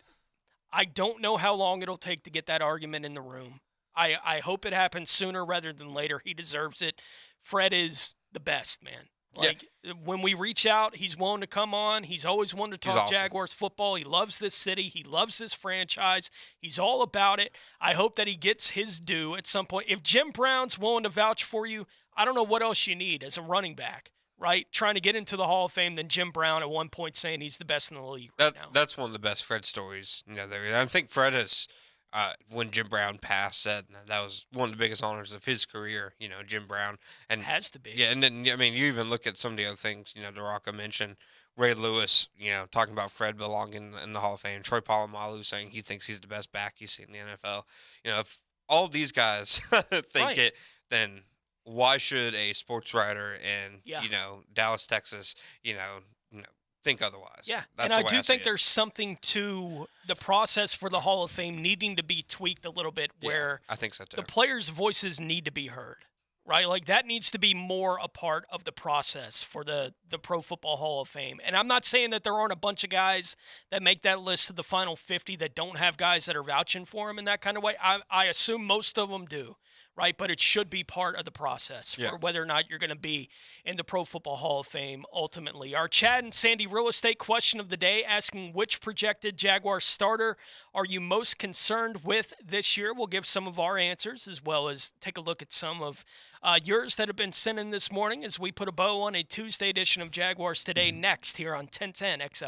don't know how long it'll take to get that argument in the room. I hope it happens sooner rather than later. He deserves it. Fred is the best, man. Like, when we reach out, he's willing to come on. He's always wanted to talk Jaguars football. He loves this city. He loves this franchise. He's all about it. I hope that he gets his due at some point. If Jim Brown's willing to vouch for you, I don't know what else you need as a running back, right? Trying to get into the Hall of Fame, then Jim Brown at one point saying he's the best in the league right now. That's one of the best Fred stories. I think Fred has, when Jim Brown passed, said that was one of the biggest honors of his career, Jim Brown. And it has to be. Yeah, and then, you even look at some of the other things, DeRocca mentioned, Ray Lewis, talking about Fred belonging in the Hall of Fame, Troy Polamalu saying he thinks he's the best back he's seen in the NFL. If all of these guys think it, then why should a sports writer in, Dallas, Texas, think otherwise? Yeah, That's and I the way do think there's something to the process for the Hall of Fame needing to be tweaked a little bit where I think so too. The players' voices need to be heard, right? Like that needs to be more a part of the process for the Pro Football Hall of Fame. And I'm not saying that there aren't a bunch of guys that make that list of the final 50 that don't have guys that are vouching for them in that kind of way. I assume most of them do. Right, but it should be part of the process for whether or not you're going to be in the Pro Football Hall of Fame ultimately. Our Chad and Sandy real estate question of the day asking which projected Jaguar starter are you most concerned with this year? We'll give some of our answers as well as take a look at some of yours that have been sent in this morning as we put a bow on a Tuesday edition of Jaguars Today next here on 1010 XL.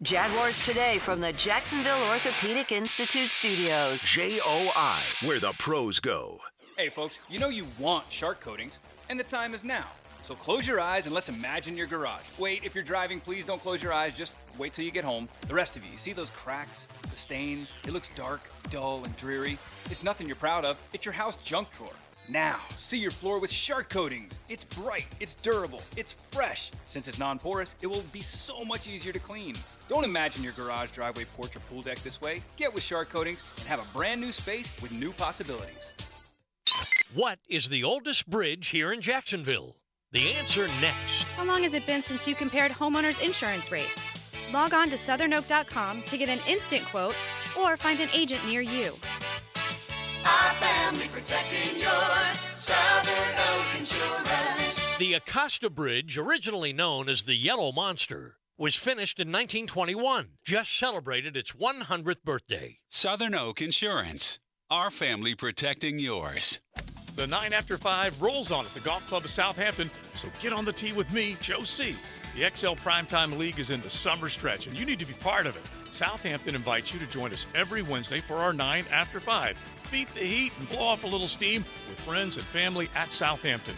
Jaguars Today from the Jacksonville Orthopedic Institute Studios. JOI, where the pros go. Hey folks, you want shark coatings, and the time is now. So close your eyes and let's imagine your garage. Wait, if you're driving, please don't close your eyes, just wait till you get home. The rest of you see those cracks, the stains? It looks dark, dull, and dreary. It's nothing you're proud of, it's your house junk drawer. Now, see your floor with shark coatings. It's bright, it's durable, it's fresh. Since it's non-porous, it will be so much easier to clean. Don't imagine your garage, driveway, porch, or pool deck this way. Get with shark coatings and have a brand new space with new possibilities. What is the oldest bridge here in Jacksonville? The answer next. How long has it been since you compared homeowners' insurance rates? Log on to southernoak.com to get an instant quote or find an agent near you. Our family protecting yours. Southern Oak Insurance. The Acosta Bridge, originally known as the Yellow Monster, was finished in 1921. Just celebrated its 100th birthday. Southern Oak Insurance. Our family protecting yours. The 9 after 5 rolls on at the Golf Club of Southampton, so get on the tee with me, Joe C. The XL Primetime League is in the summer stretch, and you need to be part of it. Southampton invites you to join us every Wednesday for our 9 after 5. Beat the heat and blow off a little steam with friends and family at Southampton.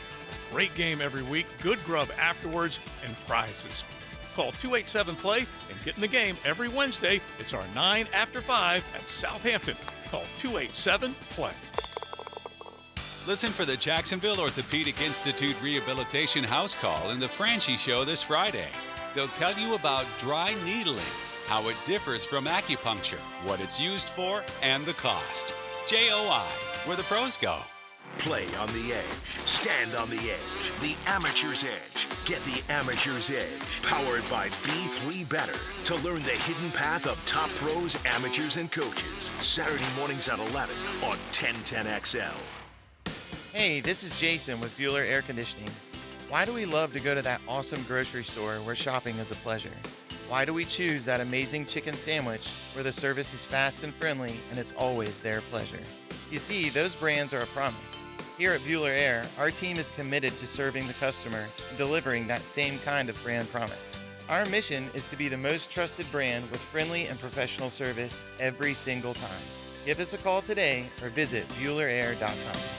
Great game every week, good grub afterwards, and prizes. Call 287-PLAY and get in the game every Wednesday. It's our 9 after 5 at Southampton. Call 287-PLAY. Listen for the Jacksonville Orthopedic Institute Rehabilitation House Call in the Franchi Show this Friday. They'll tell you about dry needling, how it differs from acupuncture, what it's used for, and the cost. JOI, where the pros go. Play on the edge. Stand on the edge. The Amateur's Edge. Get the Amateur's Edge. Powered by B3 Better. To learn the hidden path of top pros, amateurs, and coaches. Saturday mornings at 11 on 1010XL. Hey, this is Jason with Bueller Air Conditioning. Why do we love to go to that awesome grocery store where shopping is a pleasure? Why do we choose that amazing chicken sandwich where the service is fast and friendly and it's always their pleasure? You see, those brands are a promise. Here at Bueller Air, our team is committed to serving the customer and delivering that same kind of brand promise. Our mission is to be the most trusted brand with friendly and professional service every single time. Give us a call today or visit BuellerAir.com.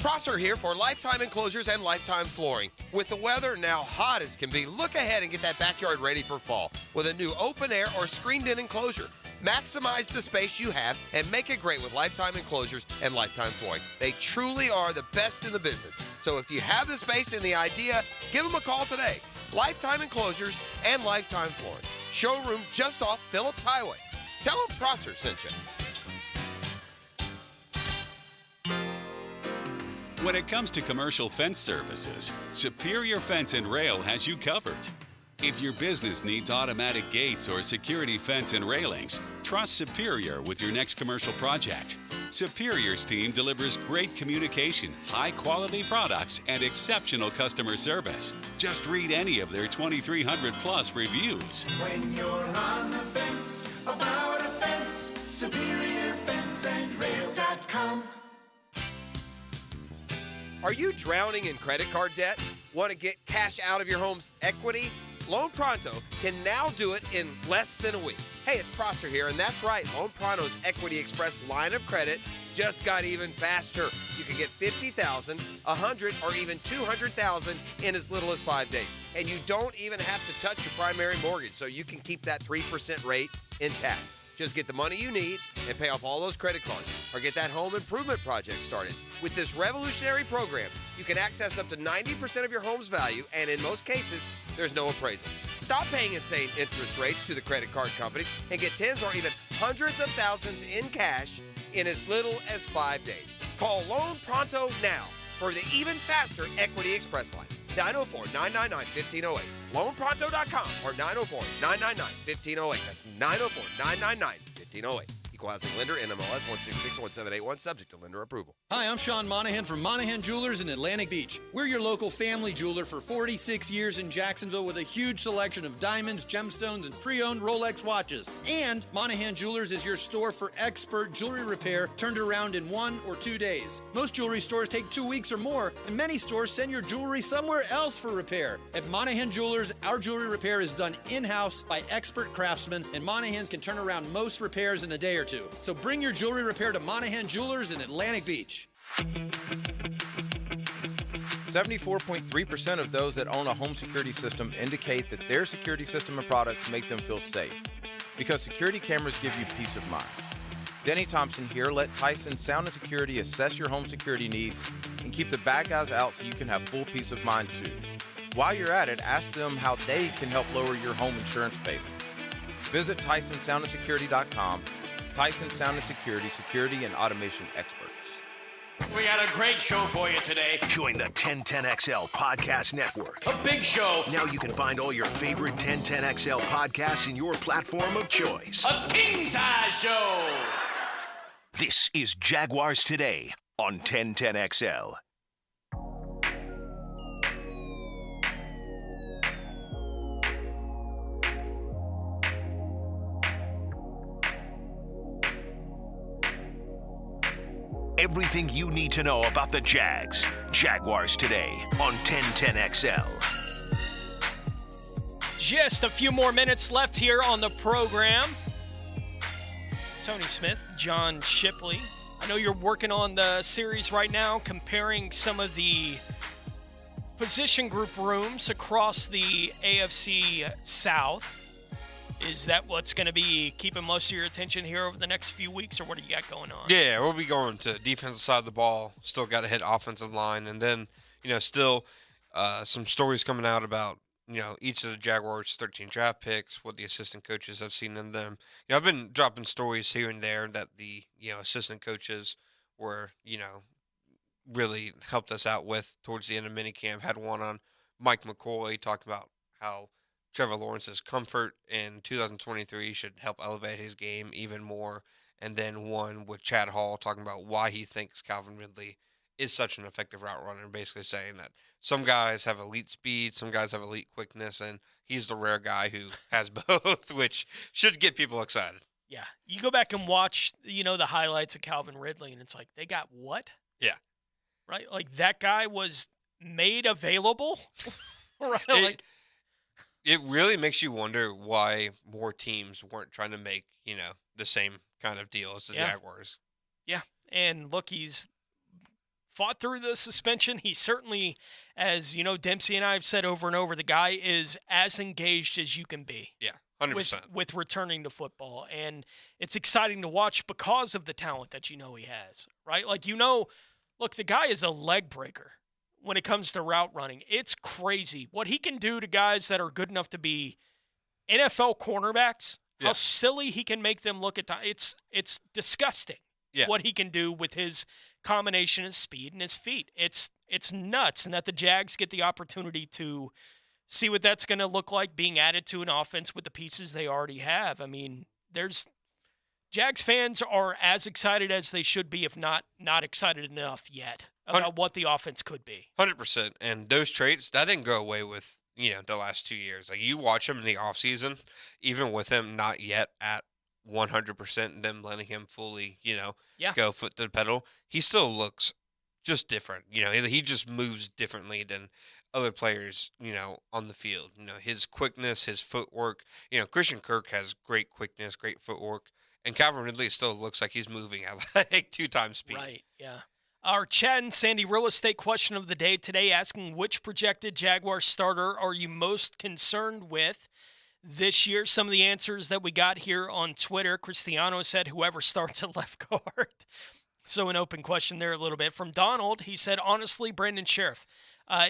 Prosser here for Lifetime Enclosures and Lifetime Flooring. With the weather now hot as can be, look ahead and get that backyard ready for fall with a new open air or screened-in enclosure. Maximize the space you have and make it great with Lifetime Enclosures and Lifetime Flooring. They truly are the best in the business. So if you have the space and the idea, give them a call today. Lifetime Enclosures and Lifetime Flooring. Showroom just off Phillips Highway. Tell them Prosser sent you. When it comes to commercial fence services, Superior Fence and Rail has you covered. If your business needs automatic gates or security fence and railings, trust Superior with your next commercial project. Superior's team delivers great communication, high-quality products, and exceptional customer service. Just read any of their 2,300-plus reviews. When you're on the fence about a fence, SuperiorFenceandRail.com. Are you drowning in credit card debt? Want to get cash out of your home's equity? Loan Pronto can now do it in less than a week. Hey, it's Prosser here, and that's right. Loan Pronto's Equity Express line of credit just got even faster. You can get $50,000, $100,000, or even $200,000 in as little as 5 days. And you don't even have to touch your primary mortgage, so you can keep that 3% rate intact. Just get the money you need and pay off all those credit cards or get that home improvement project started. With this revolutionary program, you can access up to 90% of your home's value, and in most cases, there's no appraisal. Stop paying insane interest rates to the credit card companies and get tens or even hundreds of thousands in cash in as little as 5 days. Call Loan Pronto now for the even faster Equity Express line. 904-999-1508. LoanPronto.com or 904-999-1508. That's 904-999-1508. Equal housing lender, NMLS 1661781, subject to lender approval. Hi, I'm Sean Monahan from Monahan Jewelers in Atlantic Beach. We're your local family jeweler for 46 years in Jacksonville with a huge selection of diamonds, gemstones, and pre-owned Rolex watches. And Monahan Jewelers is your store for expert jewelry repair turned around in 1 or 2 days. Most jewelry stores take 2 weeks or more, and many stores send your jewelry somewhere else for repair. At Monahan Jewelers, our jewelry repair is done in-house by expert craftsmen, and Monahans can turn around most repairs in a day or two. So bring your jewelry repair to Monahan Jewelers in Atlantic Beach. 74.3% of those that own a home security system indicate that their security system and products make them feel safe, because security cameras give you peace of mind. Denny Thompson here let Tyson Sound and Security assess your home security needs and keep the bad guys out so you can have full peace of mind too. While you're at it, ask them how they can help lower your home insurance payments. Visit TysonSoundandSecurity.com. Tyson Sound and Security, security and automation experts. We got a great show for you today. Join the 1010XL Podcast Network. A big show. Now you can find all your favorite 1010XL podcasts in your platform of choice. A king-size show. This is Jaguars Today on 1010XL. Everything you need to know about the Jags. Jaguars Today on 1010XL. Just a few more minutes left here on the program. Tony Smith, John Shipley. I know you're working on the series right now, comparing some of the position group rooms across the AFC South. Is that what's going to be keeping most of your attention here over the next few weeks, or what do you got going on? Yeah, we'll be going to defensive side of the ball. Still got to hit offensive line. And then, still some stories coming out about, each of the Jaguars' 13 draft picks, what the assistant coaches have seen in them. I've been dropping stories here and there that the, assistant coaches were, really helped us out with towards the end of minicamp. Had one on Mike McCoy talking about how Trevor Lawrence's comfort in 2023 should help elevate his game even more. and then one with Chad Hall talking about why he thinks Calvin Ridley is such an effective route runner, basically saying that some guys have elite speed, some guys have elite quickness, and he's the rare guy who has both, which should get people excited. Yeah. You go back and watch, the highlights of Calvin Ridley, and it's like, they got what? Yeah. Right? Like, that guy was made available? Right? It really makes you wonder why more teams weren't trying to make, the same kind of deal as the Jaguars. Yeah. And look, he's fought through the suspension. He certainly, as Dempsey and I have said over and over, the guy is as engaged as you can be. Yeah, 100%. With returning to football. And it's exciting to watch because of the talent that he has, right? Like, look, the guy is a leg breaker when it comes to route running. It's crazy what he can do to guys that are good enough to be NFL cornerbacks. How silly he can make them look at times. It's disgusting what he can do with his combination of speed and his feet. It's nuts, and that the Jags get the opportunity to see what that's going to look like being added to an offense with the pieces they already have. I mean, Jags fans are as excited as they should be, if not excited enough yet about what the offense could be. 100%. And those traits, that didn't go away with, the last 2 years. Like, you watch him in the offseason, even with him not yet at 100% and them letting him fully, go foot to the pedal, he still looks just different. He just moves differently than other players, on the field. His quickness, his footwork. Christian Kirk has great quickness, great footwork. And Calvin Ridley still looks like he's moving at like 2 times speed. Right, yeah. Our Chad and Sandy real estate question of the day today, asking which projected Jaguar starter are you most concerned with this year? Some of the answers that we got here on Twitter. Cristiano said whoever starts at left guard. So an open question there a little bit. From Donald, he said, honestly, Brandon Sheriff.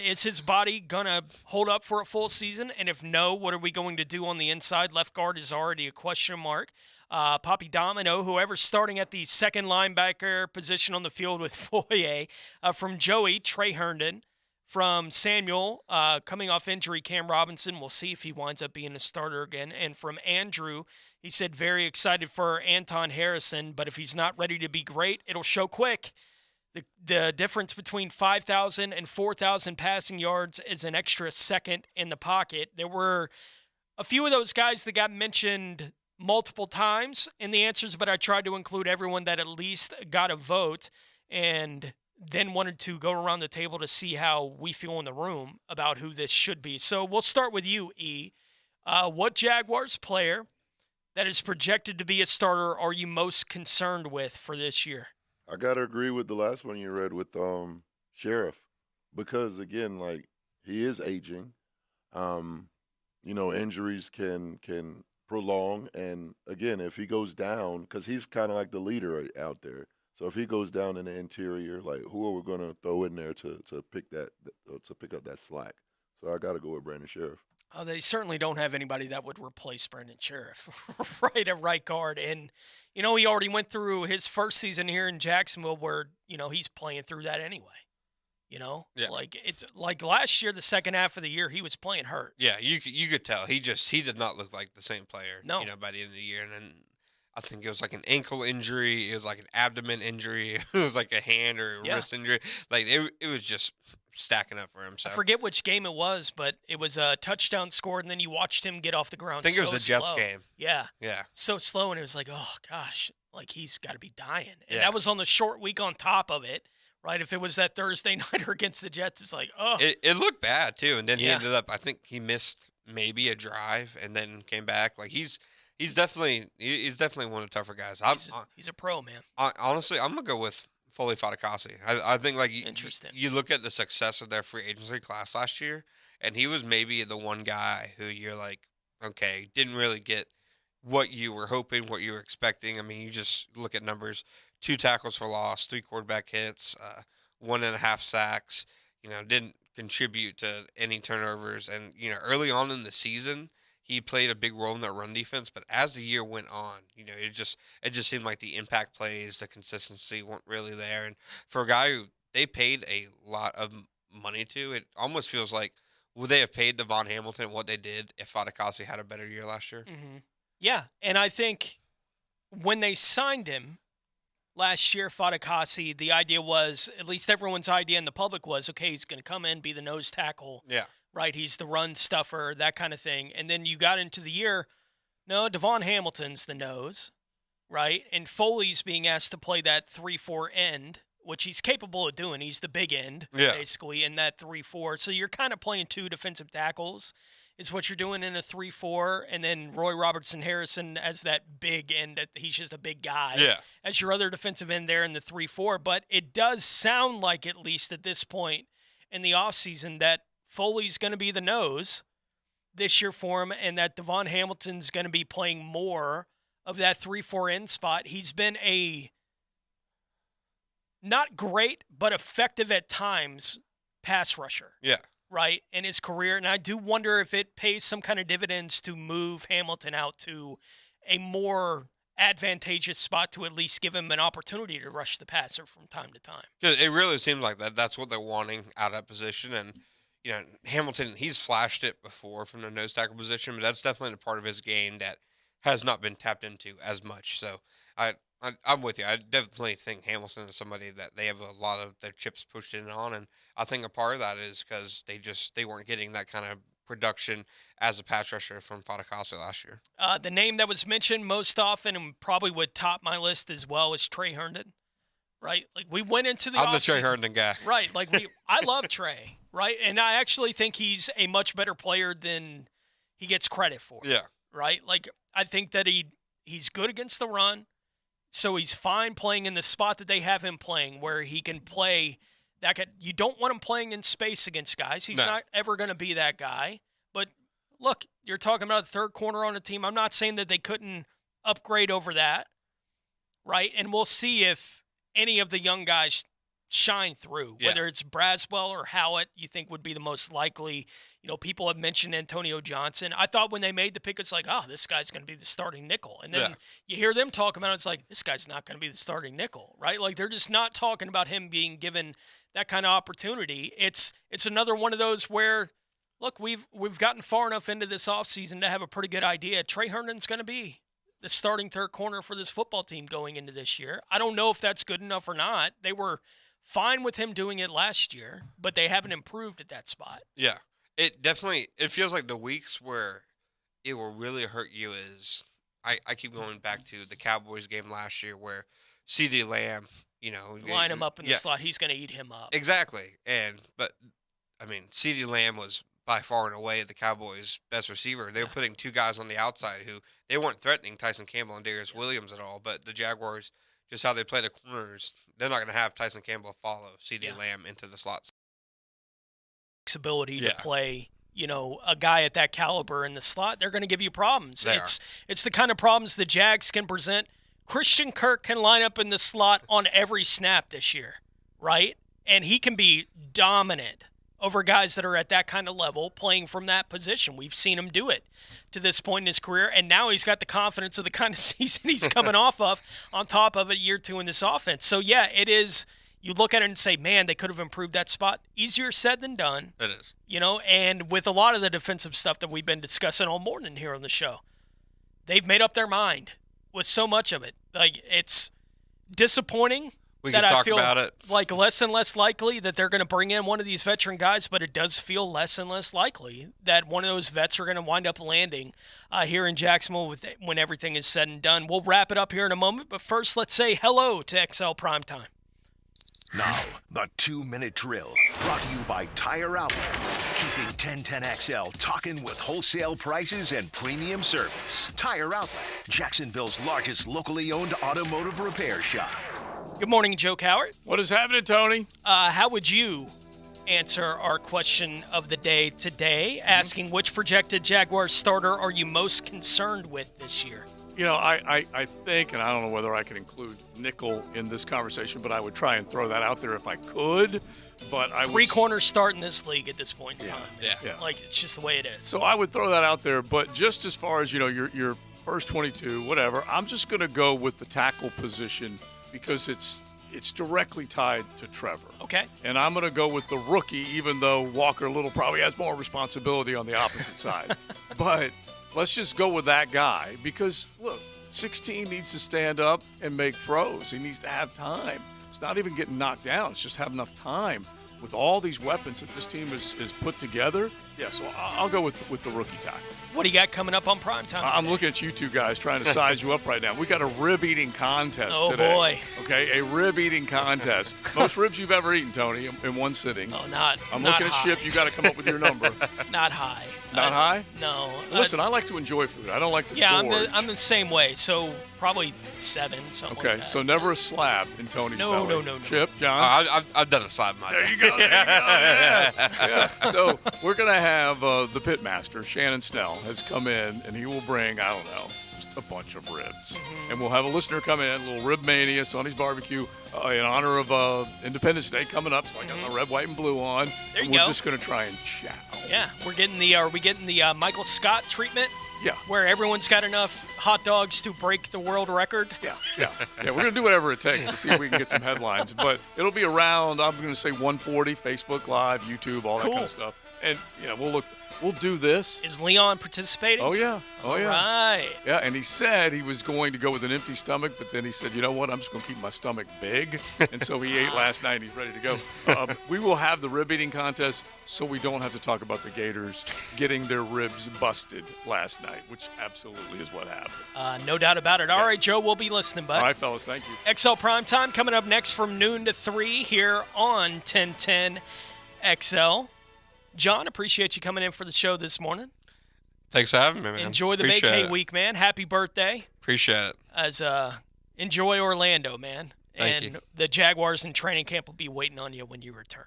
Is his body going to hold up for a full season? And if no, what are we going to do on the inside? Left guard is already a question mark. Poppy Domino, whoever's starting at the second linebacker position on the field with Foye. From Joey, Trey Herndon. From Samuel, coming off injury, Cam Robinson. We'll see if he winds up being a starter again. And from Andrew, he said very excited for Anton Harrison, but if he's not ready to be great, it'll show quick. The difference between 5,000 and 4,000 passing yards is an extra second in the pocket. There were a few of those guys that got mentioned multiple times in the answers, but I tried to include everyone that at least got a vote, and then wanted to go around the table to see how we feel in the room about who this should be. So we'll start with you, E. What Jaguars player that is projected to be a starter are you most concerned with for this year? I got to agree with the last one you read with Sheriff, because, again, like, he is aging. Injuries can prolong. And, again, if he goes down, because he's kind of like the leader out there. So if he goes down in the interior, like, who are we going to throw in there to pick up that slack? So I got to go with Brandon Sheriff. They certainly don't have anybody that would replace Brandon Sheriff right at right guard. And, he already went through his first season here in Jacksonville where, he's playing through that anyway. Like, it's like last year, the second half of the year, he was playing hurt. Yeah, you could tell. He did not look like the same player, no. By the end of the year. And then I think it was like an ankle injury. It was like an abdomen injury. It was like a hand or a wrist injury. Like, it was just stacking up for him. So I forget which game it was, but it was a touchdown scored, and then you watched him get off the ground. I think it was the Jets game. Yeah. Yeah. So slow, and it was like, oh, gosh, like he's got to be dying. And that was on the short week on top of it, right? If it was that Thursday nighter against the Jets, it's like, oh. It looked bad, too. And then he ended up, I think he missed maybe a drive and then came back. Like, he's definitely one of the tougher guys. He's a pro, man. Honestly, I'm going to go with Foley Fatukasi. I think, like, interesting. You look at the success of their free agency class last year, and he was maybe the one guy who you're like, okay, didn't really get what you were hoping, what you were expecting. I mean, you just look at numbers: 2 tackles for loss, 3 quarterback hits, 1.5 sacks. Didn't contribute to any turnovers. And early on in the season, he played a big role in that run defense. But as the year went on, it just seemed like the impact plays, the consistency weren't really there. And for a guy who they paid a lot of money to, it almost feels like, would they have paid Devon Hamilton what they did if Fatukasi had a better year last year? Mm-hmm. Yeah, and I think when they signed him last year, Fadakasi, the idea was, at least everyone's idea in the public was, okay, he's going to come in, be the nose tackle. Yeah. Right? He's the run stuffer, that kind of thing. And then you got into the year, no, Devon Hamilton's the nose, right? And Foley's being asked to play that 3-4 end, which he's capable of doing. He's the big end, basically, in that 3-4. So you're kind of playing two defensive tackles is what you're doing in a 3-4, and then Roy Robertson Harrison as that big end. He's just a big guy. Yeah. As your other defensive end there in the 3-4. But it does sound like, at least at this point in the offseason, that Foley's going to be the nose this year for him, and that Devon Hamilton's going to be playing more of that 3-4 end spot. He's been a not great, but effective at times pass rusher. Yeah. Right, in his career. And I do wonder if it pays some kind of dividends to move Hamilton out to a more advantageous spot to at least give him an opportunity to rush the passer from time to time. Because it really seems like that's what they're wanting out of that position. And, you know, Hamilton, he's flashed it before from the nose tackle position, but that's definitely the part of his game that has not been tapped into as much. So I'm with you. I definitely think Hamilton is somebody that they have a lot of their chips pushed in on, and I think a part of that is because they weren't getting that kind of production as a pass rusher from Fadakasi last year. The name that was mentioned most often and probably would top my list as well is Trey Herndon, right? Like we went into the I'm the offseason, Trey Herndon guy. Right, like I love Trey, right? And I actually think he's a much better player than he gets credit for. Yeah. Right? Like I think that he's good against the run. So he's fine playing in the spot that they have him playing, where he can play that. You don't want him playing in space against guys. He's not ever going to be that guy. But look, you're talking about a third corner on the team. I'm not saying that they couldn't upgrade over that, right? And we'll see if any of the young guys shine through, whether it's Braswell or Howlett, you think would be the most likely. You know, people have mentioned Antonio Johnson. I thought when they made the pick, it's like, oh, this guy's going to be the starting nickel. And then you hear them talk about it, it's like, this guy's not going to be the starting nickel, right? Like they're just not talking about him being given that kind of opportunity. It's another one of those where, look, we've gotten far enough into this offseason to have a pretty good idea. Trey Herndon's going to be the starting third corner for this football team going into this year. I don't know if that's good enough or not. They were fine with him doing it last year, but they haven't improved at that spot. Yeah. It feels like the weeks where it will really hurt you is I keep going back to the Cowboys game last year where CeeDee Lamb, you know, line him up in the slot, he's going to eat him up. Exactly. But I mean, CeeDee Lamb was by far and away the Cowboys' best receiver. They were putting two guys on the outside who they weren't threatening Tyson Campbell and Darius Williams at all, but the Jaguars, just how they play the corners, they're not going to have Tyson Campbell follow CeeDee Lamb into the slot. Ability to play, you know, a guy at that caliber in the slot, they're going to give you problems. It's the kind of problems the Jags can present. Christian Kirk can line up in the slot on every snap this year, right? And he can be dominant over guys that are at that kind of level playing from that position. We've seen him do it to this point in his career, and now he's got the confidence of the kind of season he's coming off of on top of it year two in this offense. So, yeah, it is – you look at it and say, man, they could have improved that spot. Easier said than done. It is. You know, and with a lot of the defensive stuff that we've been discussing all morning here on the show, they've made up their mind with so much of it. Like, it's disappointing that I feel like less and less likely that they're going to bring in one of these veteran guys, but it does feel less and less likely that one of those vets are going to wind up landing here in Jacksonville when everything is said and done. We'll wrap it up here in a moment, but first let's say hello to XL Primetime. Now, the 2-minute drill, brought to you by Tire Outlet, keeping 1010XL talking with wholesale prices and premium service. Tire Outlet, Jacksonville's largest locally owned automotive repair shop. Good morning, Joe Cowart. What is happening, Tony? How would you answer our question of the day today, asking which projected Jaguars starter are you most concerned with this year? You know, I think, and I don't know whether I can include nickel in this conversation, but I would try and throw that out there if I could. But three corners start in this league at this point in time. Yeah. Like, it's just the way it is. So I would throw that out there. But just as far as, you know, your first 22, whatever, I'm just going to go with the tackle position because it's directly tied to Trevor. Okay. And I'm going to go with the rookie, even though Walker Little probably has more responsibility on the opposite side. But let's just go with that guy because, look, 16 needs to stand up and make throws. He needs to have time. It's not even getting knocked down. It's just have enough time. With all these weapons that this team is put together, yeah, so I'll go with the rookie tackle. What do you got coming up on primetime? I'm looking at you two guys trying to size you up right now. We got a rib-eating contest today. Oh, boy. Okay, a rib-eating contest. Most ribs you've ever eaten, Tony, in one sitting. Oh, not I'm not looking at high. Ship. You got to come up with your number. Not high. Not high? No. Listen, I like to enjoy food. I don't like to Yeah, gorge. I'm the same way. So probably 7, something Okay, like that. so never a slab in Tony's belly. No. Chip, John? I've done a slab in my There you go. Yeah. So we're going to have the pitmaster, Shannon Snell, has come in, and he will bring, I don't know, just a bunch of ribs. Mm-hmm. And we'll have a listener come in, a little Rib Mania, Sonny's Barbecue, in honor of Independence Day coming up. So I got my red, white, and blue on. There you We're go. just going to try and chow. Yeah, are we getting the Michael Scott treatment? Yeah. Where everyone's got enough hot dogs to break the world record? Yeah, we're going to do whatever it takes to see if we can get some headlines. But it'll be around, I'm going to say 140, Facebook Live, YouTube, all that kind Cool. of stuff. And, we'll do this. Is Leon participating? Oh, yeah. All right. Yeah, and he said he was going to go with an empty stomach, but then he said, you know what, I'm just going to keep my stomach big. And so he ate last night, and he's ready to go. We will have the rib eating contest so we don't have to talk about the Gators getting their ribs busted last night, which absolutely is what happened. No doubt about it. All right, Joe, we'll be listening, bud. All right, fellas, thank you. XL Primetime coming up next from noon to 3 here on 1010 XL. John, appreciate you coming in for the show this morning. Thanks for having me, man. Enjoy the Appreciate vacay it. week, man. Happy birthday. Appreciate it. Enjoy Orlando, man. Thank and you. the Jaguars in training camp will be waiting on you when you return.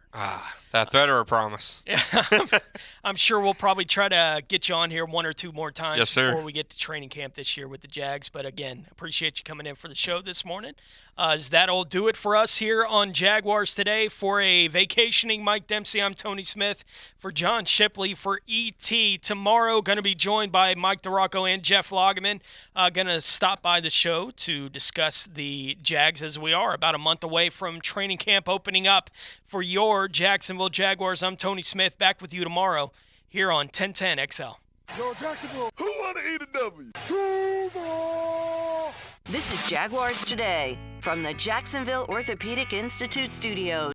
That threat or a promise? Yeah, I'm sure we'll probably try to get you on here 1 or 2 more times Yes, sir. before we get to training camp this year with the Jags. But again, appreciate you coming in for the show this morning. That'll do it for us here on Jaguars Today. For a vacationing Mike Dempsey, I'm Tony Smith. For John Shipley, for E.T. Tomorrow, going to be joined by Mike DeRocco and Jeff Loggeman. Going to stop by the show to discuss the Jags as we are about a month away from training camp opening up for your Jacksonville Jaguars. I'm Tony Smith, back with you tomorrow here on 1010 XL. Yo, Jacksonville, who want to eat a W? This is Jaguars Today from the Jacksonville Orthopedic Institute studios.